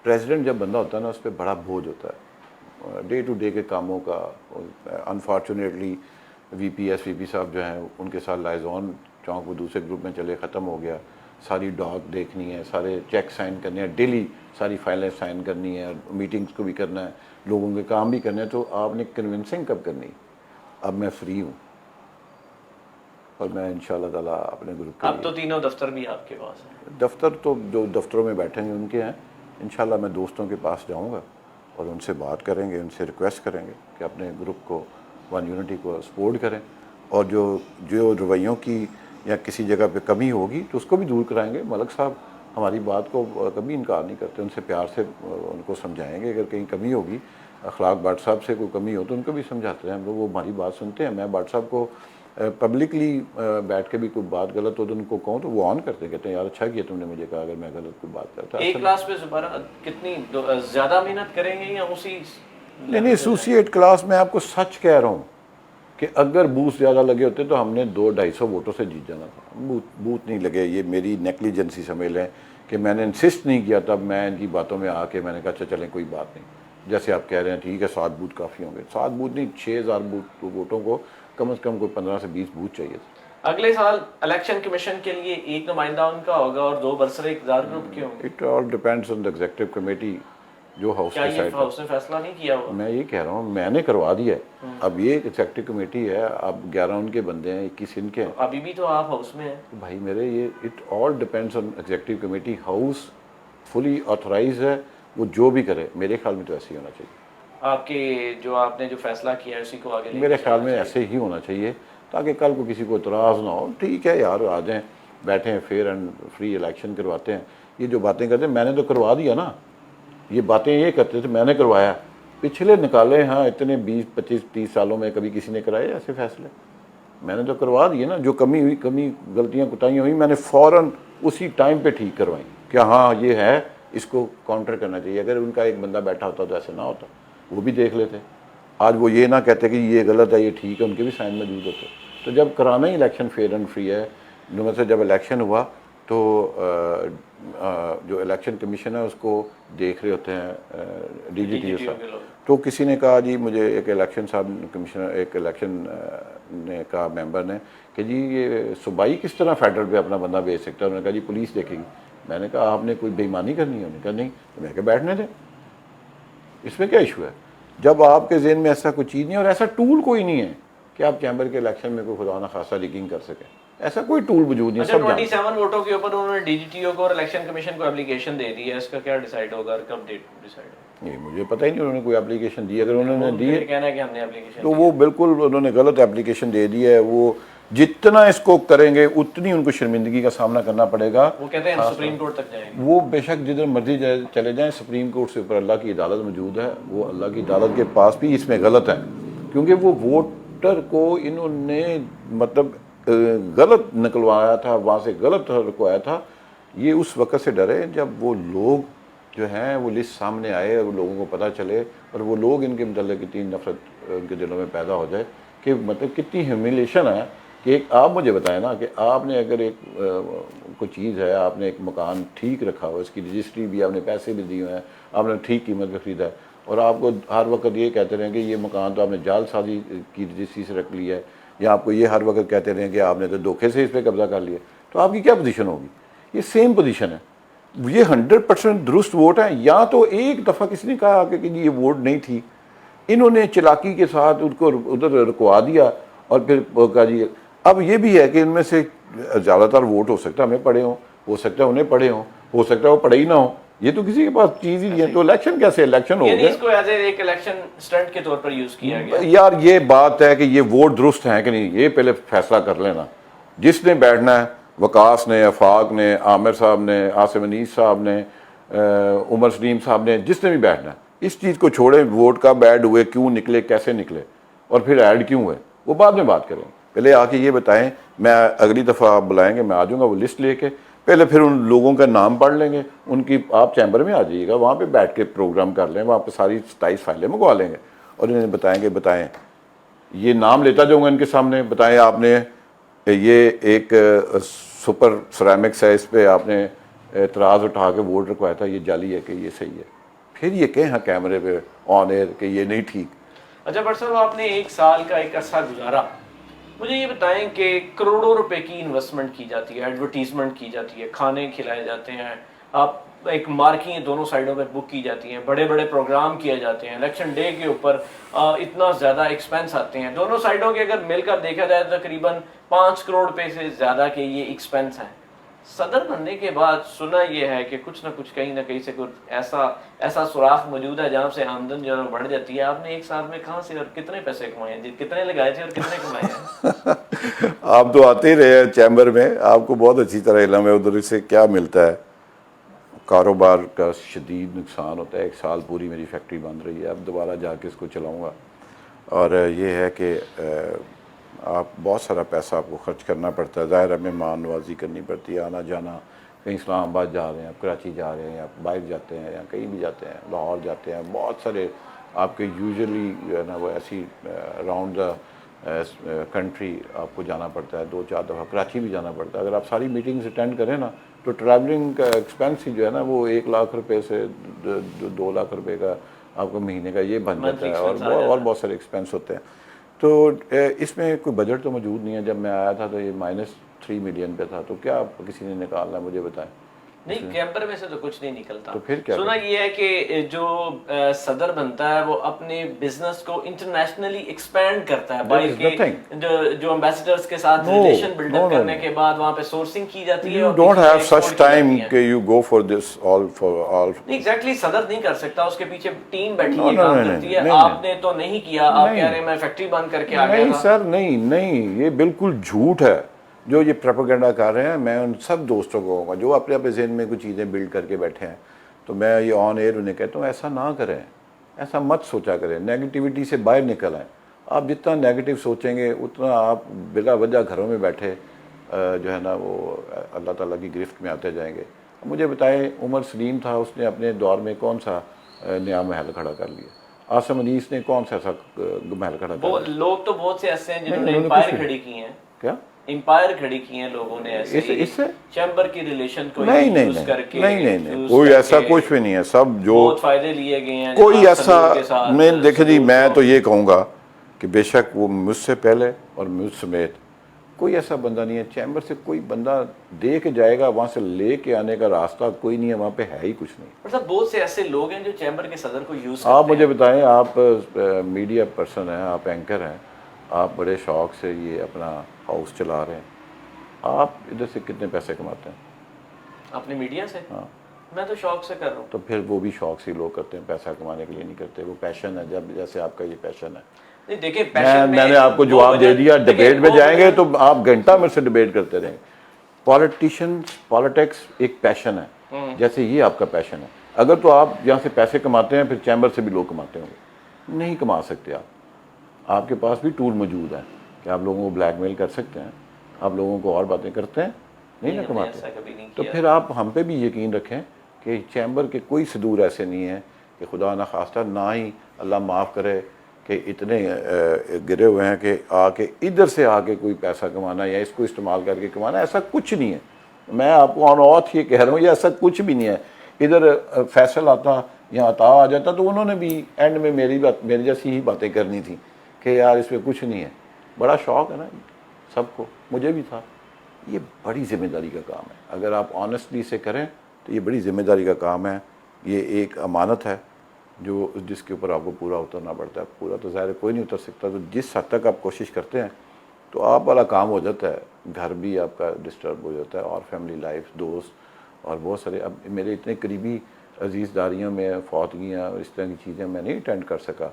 Speaker 2: प्रेसिडेंट जब बंदा होता है ना, उस पर बड़ा बोझ होता है डे टू डे के कामों का। अनफॉर्चुनेटली वीपी एसवीपी साहब जो हैं उनके साथ लाइजॉन चौंक वो दूसरे ग्रुप में चले, ख़त्म हो गया। सारी डॉक देखनी है, सारे चेक साइन करने हैं, डेली सारी फाइलें साइन करनी है, मीटिंग्स को भी करना है, लोगों के काम भी करने हैं। तो आपने कन्विंसिंग कब करनी? अब मैं फ्री हूँ और मैं इंशाल्लाह ताला अपने ग्रुप के
Speaker 1: अब तो तीनों दफ्तर भी आपके पास हैं।
Speaker 2: दफ्तर तो जो दफ्तरों में बैठेंगे उनके हैं। इंशाल्लाह मैं दोस्तों के पास जाऊँगा और उनसे बात करेंगे, उनसे रिक्वेस्ट करेंगे कि अपने ग्रुप को, वन यूनिटी को सपोर्ट करें, और जो जो रवैयों की या किसी जगह पे कमी होगी तो उसको भी दूर कराएंगे। मलक साहब हमारी बात को कभी इनकार नहीं करते, उनसे प्यार से उनको समझाएंगे। अगर कहीं कमी होगी, अखलाक भट्ट साहब से कोई कमी हो तो उनको भी समझाते हैं हम लोग, वो हमारी बात सुनते हैं। मैं भट्ट साहब को पब्लिकली बैठ के भी कोई बात गलत हो तो उनको कहूँ तो वो ऑन करते, कहते हैं यार अच्छा किया तुमने मुझे कहा अगर मैं गलत कोई बात करता।
Speaker 1: एक क्लास में दोबारा कितनी ज़्यादा मेहनत करेंगे या उसी?
Speaker 2: नहीं, एसोसिएट क्लास में आपको सच कह रहा हूँ कि अगर बूथ ज़्यादा लगे होते तो हमने 200-250 वोटों से जीत जाना था। बूथ नहीं लगे, ये मेरी नेग्लिजेंसी समझ लें कि मैंने इंसिस्ट नहीं किया, तब मैं इनकी बातों में आके मैंने कहा अच्छा चलें कोई बात नहीं, जैसे आप कह रहे हैं ठीक है 7 बूथ काफ़ी होंगे। 7 बूथ नहीं, 6000 वोटों को कम से कम कोई 15 से 20 बूथ चाहिए था।
Speaker 1: अगले साल इलेक्शन कमीशन के लिए एक नुमाइंदा उनका होगा और 2 बरसरे इक़्तिदार ग्रुप के होंगे।
Speaker 2: It all depends on the executive committee जो हाउस
Speaker 1: क्या ये
Speaker 2: डिसाइड।
Speaker 1: हाउस ने फैसला नहीं किया हुआ?
Speaker 2: मैं ये कह रहा हूँ मैंने करवा दिया है। अब ये एग्जीक्यूटिव कमेटी है, अब 11 उनके बंदे हैं, 21 इनके हैं।
Speaker 1: अभी भी तो आप हाउस में हैं।
Speaker 2: तो भाई मेरे ये it all depends on executive committee. House fully authorise है, वो जो भी करे मेरे ख्याल में तो ऐसे ही होना चाहिए।
Speaker 1: आपके जो आपने जो फैसला किया है उसी को आगे
Speaker 2: मेरे ख्याल में ऐसे ही होना चाहिए ताकि कल को किसी को इतराज़ ना हो। ठीक है यार, आ जाएँ, बैठे हैं, फेयर एंड फ्री इलेक्शन करवाते हैं। ये जो बातें करते हैं मैंने तो करवा दिया ना, ये बातें ये करते थे मैंने करवाया। पिछले निकाले हाँ इतने 20, 25, 30 सालों में कभी किसी ने कराए ऐसे फैसले? मैंने तो करवा दिए ना। जो कमी हुई, गलतियाँ कुताहियाँ हुई, मैंने फ़ौरन उसी टाइम पे ठीक करवाई कि हाँ ये है, इसको काउंटर करना चाहिए। अगर उनका एक बंदा बैठा होता तो ऐसे ना होता, वो भी देख लेते। आज वो ये ना कहते कि ये गलत है ये ठीक है, उनके भी साइन मौजूद होते। तो जब कराना ही इलेक्शन फेयर एंड फ्री है, मतलब जब इलेक्शन हुआ तो जो इलेक्शन कमीशन है उसको देख रहे होते हैं DGTO साहब। तो किसी ने कहा जी, मुझे एक इलेक्शन साहब कमिश्नर, एक इलेक्शन ने कहा मेंबर ने कि जी ये सूबाई किस तरह फेडरल पे अपना बंदा भेज सकता है? उन्होंने कहा जी पुलिस देखेगी। मैंने कहा आपने कोई बेईमानी करनी है? उन्होंने कहा नहीं। तो मैं कहा बैठने दें, इसमें क्या इशू है? जब आपके ज़हन में ऐसा कोई चीज़ नहीं और ऐसा टूल कोई नहीं है कि आप चैम्बर के इलेक्शन में कोई खुदा ना खासा लीकिंग कर सके, ऐसा कोई टूल वजूद नहीं।
Speaker 1: अच्छा, 27 वोटों के ऊपर उन्होंने DGTO को और इलेक्शन कमीशन को एप्लीकेशन दे दी है, इसका क्या डिसाइड होगा और कब डेट डिसाइड होगा?
Speaker 2: नहीं, मुझे पता ही नहीं उन्होंने कोई एप्लीकेशन दी। अगर उन्होंने दी है
Speaker 1: कहना है कि हमने एप्लीकेशन
Speaker 2: तो वो बिल्कुल उन्होंने गलत एप्लीकेशन दे दी है। वो जितना इसको करेंगे उतनी उनको शर्मिंदगी का सामना करना पड़ेगा।
Speaker 1: वो कहते हैं हम सुप्रीम कोर्ट तक जाएंगे।
Speaker 2: वो बेशक जिधर मर्जी चले जाएं, सुप्रीम कोर्ट से ऊपर अल्लाह की अदालत मौजूद है। वो अल्लाह की अदालत के पास भी इसमें गलत है, क्योंकि वो वोटर को इन्होंने मतलब गलत निकलवाया था, वहाँ से गलत रुकवाया था। ये उस वक़्त से डरे जब वो लोग जो हैं वो लिस्ट सामने आए और लोगों को पता चले और वो लोग इनके मतलब कितनी नफरत उनके दिलों में पैदा हो जाए कि मतलब कितनी ह्यूमिलेशन है। कि एक आप मुझे बताएं ना कि आपने अगर एक कोई चीज़ है, आपने एक मकान ठीक रखा हो, इसकी रजिस्ट्री भी, आपने पैसे भी दिए हुए हैं, आपने ठीक कीमत पर ख़रीदा है, और आपको हर वक्त ये कहते रहें कि ये मकान तो आपने जालसाजी की रजिस्ट्री से रख लिया है, या आपको ये हर वक्त कहते रहें कि आपने तो धोखे से इस पर कब्जा कर लिया, तो आपकी क्या पोजीशन होगी? ये सेम पोजीशन है। ये 100% दुरुस्त वोट है। या तो एक दफ़ा किसी ने कहा कि ये वोट नहीं थी, इन्होंने चालाकी के साथ उनको उधर रुकवा दिया और फिर कहा जी। अब ये भी है कि इनमें से ज़्यादातर वोट हो सकता है हमें पढ़े हों, हो सकता है उन्हें पढ़े हों, हो सकता है वो पढ़े ही ना हो। ये तो किसी के पास चीज़ ही नहीं है। तो इलेक्शन कैसे इलेक्शन हो गया?
Speaker 1: इसको एज एक इलेक्शन स्टंट के तौर पर यूज़ किया गया।
Speaker 2: यार ये बात है कि ये वोट दुरुस्त हैं कि नहीं, ये पहले फैसला कर लेना। जिसने बैठना है, वकास ने, आफाक ने, आमिर साहब ने, आसिम अनीस साहब ने, उमर सलीम साहब ने, जिसने भी बैठना है, इस चीज़ को छोड़े। वोट का बैड हुए, क्यों निकले, कैसे निकले और फिर ऐड क्यों हुए, वो बाद में बात करें। पहले आके ये बताएं। मैं अगली दफ़ा आप बुलाएंगे, मैं आ जाऊँगा वो लिस्ट लेके, पहले फिर उन लोगों का नाम पढ़ लेंगे। उनकी आप चैम्बर में आ जाइएगा, वहाँ पे बैठ के प्रोग्राम कर लें, वहाँ पे सारी 27 फाइलें मंगवा लेंगे और इन्हें बताएं। ये नाम लेता जाऊँगा इनके सामने, बताएं आपने ये एक सुपर सिरेमिक्स है, इस पर आपने एतराज़ उठा के वोट रखवाया था, ये जाली है कि ये सही है। फिर ये कहें हाँ कैमरे पे ऑन एयर कि ये नहीं ठीक।
Speaker 1: अच्छा भट्ट साहब, आपने 1 साल का एक अरसा गुजारा, मुझे ये बताएं कि करोड़ों रुपए की इन्वेस्टमेंट की जाती है, एडवर्टीजमेंट की जाती है, खाने खिलाए जाते हैं, आप एक मार्किंग दोनों साइडों पे बुक की जाती हैं, बड़े बड़े प्रोग्राम किए जाते हैं, इलेक्शन डे के ऊपर इतना ज़्यादा एक्सपेंस आते हैं, दोनों साइडों के अगर मिलकर देखा जाए तो तकरीबन 5 करोड़ रुपए से ज़्यादा के ये एक्सपेंस हैं। सदर बनने के बाद सुना ये है कि कुछ ना कुछ कहीं ना कहीं से कुछ ऐसा सुराख मौजूद है जहाँ से आमदन जो है बढ़ जाती है। आपने 1 साल में कहाँ से और कितने पैसे कमाए हैं, कितने लगाए थे और कितने कमाए हैं?
Speaker 2: आप तो आते ही रहे हैं चैम्बर में, आपको बहुत अच्छी तरह इल्म है उधर से क्या मिलता है। कारोबार का शदीद नुकसान होता है। 1 साल पूरी मेरी फैक्ट्री बंद रही है, अब दोबारा जाके इसको चलाऊँगा। और ये है कि आप बहुत सारा पैसा आपको खर्च करना पड़ता है, ज़ाहिर है मेहमान नवाजी करनी पड़ती है, आना जाना, कहीं इस्लामाबाद जा रहे हैं, आप कराची जा रहे हैं, या बाहर जाते हैं, या कहीं भी जाते हैं, लाहौर जाते हैं, बहुत सारे आपके यूजुअली जो है ना वो ऐसी अराउंड द कंट्री आपको जाना पड़ता है, 2-4 दफ़ा कराची भी जाना पड़ता है। अगर आप सारी मीटिंग्स अटेंड करें ना तो ट्रैवलिंग का एक्सपेंस ही जो है ना वो 1 लाख रुपए से 2 लाख रुपए का आपको महीने का ये बन जाता है, और बहुत सारे एक्सपेंस होते हैं। तो इसमें कोई बजट तो मौजूद नहीं है। जब मैं आया था तो ये -3 मिलियन पे था, तो क्या किसी ने निकालना मुझे बताएं?
Speaker 1: नहीं, कैंपर में से तो कुछ नहीं निकलता।
Speaker 2: तो फिर क्या
Speaker 1: सुना ये है कि जो सदर बनता है वो अपने बिजनेस को इंटरनेशनली एक्सपेंड करता है, बाहर के जो एम्बेसडर्स के साथ रिलेशन बिल्डअप करने के बाद वहाँ पे सोर्सिंग की जाती है।
Speaker 2: You don't have such time कि you go for this all for all।
Speaker 1: Exactly, सदर नहीं कर सकता, उसके पीछे टीम बैठी है, काम करती है। आपने तो नहीं किया, आप कह रहे हैं मैं फैक्ट्री बंद करके आ गया था।
Speaker 2: नहीं सर, नहीं, ये बिल्कुल झूठ है जो ये प्रोपेगेंडा कर रहे हैं। मैं उन सब दोस्तों को कहूँगा जो अपने अपने जहन में कुछ चीज़ें बिल्ड करके बैठे हैं, तो मैं ये ऑन एयर उन्हें कहता हूँ ऐसा ना करें, ऐसा मत सोचा करें, नेगेटिविटी से बाहर निकल आएँ। आप जितना नेगेटिव सोचेंगे उतना आप बिला वजह घरों में बैठे जो है ना वो अल्लाह ताला की गिरफ्त में आते जाएंगे। मुझे बताएं, उमर सलीम था, उसने अपने दौर में कौन सा नया महल खड़ा कर लिया? आसम अनीस ने कौन सा ऐसा महल खड़ा कर लिया?
Speaker 1: लोग तो बहुत से ऐसे हैं जिन्होंने एम्पायर खड़ी की हैं।
Speaker 2: क्या
Speaker 1: एम्पायर खड़ी की हैं लोगों ने ऐसे
Speaker 2: इससे
Speaker 1: चैम्बर की रिलेशन को
Speaker 2: नहीं, कोई ऐसा कुछ भी नहीं है। सब जो
Speaker 1: बहुत फायदे लिए गए हैं,
Speaker 2: कोई ऐसा मैं देखे जी, मैं तो ये कहूँगा कि बेशक वो मुझसे पहले और मुझ समेत कोई ऐसा बंदा नहीं है। चैम्बर से कोई बंदा दे के जाएगा, वहाँ से ले के आने का रास्ता कोई नहीं है, वहाँ पे है ही कुछ नहीं।
Speaker 1: मतलब बहुत से ऐसे लोग हैं जो चैम्बर के सदर को यूज
Speaker 2: आप मुझे बताएं, आप मीडिया पर्सन हैं, आप एंकर हैं, आप बड़े शौक से ये अपना हाउस चला रहे हैं, आप इधर से कितने पैसे कमाते हैं?
Speaker 1: अपने मीडिया से?
Speaker 2: हाँ,
Speaker 1: मैं तो शौक से कर रहा हूँ।
Speaker 2: तो फिर वो भी शौक से लोग करते हैं, पैसा कमाने के लिए नहीं करते। वो पैशन है, जब जैसे आपका ये पैशन है।
Speaker 1: नहीं देखिए,
Speaker 2: मैंने आपको जवाब दे दिया। डिबेट में जाएंगे तो आप घंटा मेरे से डिबेट करते रहेंगे। पॉलिटिक्स एक पैशन है, जैसे ये आपका पैशन है। अगर तो आप यहाँ से पैसे कमाते हैं, फिर चैम्बर से भी लोग कमाते होंगे। नहीं कमा सकते आप। आपके पास भी टूल मौजूद है कि आप लोगों को ब्लैकमेल कर सकते हैं, आप लोगों को और बातें करते हैं, नहीं ना कमाते। तो फिर आप हम पे भी यकीन रखें कि चैम्बर के कोई सदूर ऐसे नहीं है कि खुदा न खास्ता, ना ही अल्लाह माफ़ करे कि इतने गिरे हुए हैं कि आके इधर से आके कोई पैसा कमाना या इसको इस्तेमाल करके कमाना, ऐसा कुछ नहीं है। मैं आपको ऑन ऑथ ये कह रहा हूँ, ये ऐसा कुछ भी नहीं है। इधर फैसल आता या अता आ जाता तो उन्होंने भी एंड में मेरी जैसी ही बातें करनी थी कि यार इसमें कुछ नहीं है। बड़ा शौक़ है ना सबको, मुझे भी था। ये बड़ी ज़िम्मेदारी का काम है। अगर आप ऑनेस्टली से करें तो ये बड़ी ज़िम्मेदारी का काम है। ये एक अमानत है जो जिसके ऊपर आपको पूरा उतरना पड़ता है। पूरा तो ज़ाहिर कोई नहीं उतर सकता। तो जिस हद तक आप कोशिश करते हैं तो आप वाला काम हो जाता है। घर भी आपका डिस्टर्ब हो जाता है, और फैमिली लाइफ, दोस्त, और बहुत सारे। अब मेरे इतने करीबी अजीज़दारियों में फौतगियाँ और इस तरह की चीज़ें मैं नहीं अटेंड कर सका,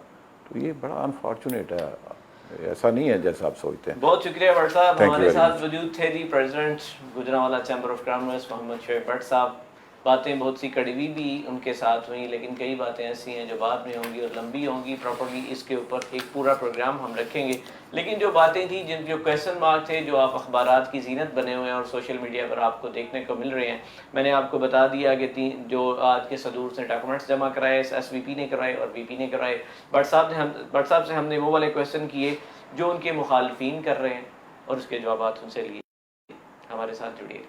Speaker 2: तो ये बड़ा अनफॉर्चुनेट है। ऐसा नहीं है जैसा आप सोचते हैं।
Speaker 1: बहुत शुक्रिया भट्ट साहब, हमारे साथ मौजूद थे जी president Gujranwala chamber of commerce Mohammad Shoaib Bhatt साहब। बातें बहुत सी कड़वी भी उनके साथ हुई, लेकिन कई बातें ऐसी हैं जो बाद में होंगी और लंबी होंगी। प्रॉपर्ली इसके ऊपर एक पूरा प्रोग्राम हम रखेंगे। लेकिन जो बातें थी, जिन जो क्वेश्चन मार्क थे, जो आप अखबारात की जीनत बने हुए हैं और सोशल मीडिया पर आपको देखने को मिल रहे हैं, मैंने आपको बता दिया कि जो आज के सदूर से डॉक्यूमेंट्स जमा कराए, SVP ने कराए और VP ने कराए। भट्ट साहब से हमने वो वाले क्वेश्चन किए जो उनके मुखालफीन कर रहे हैं और उसके जवाब उनसे लिए। हमारे साथ जुड़िए।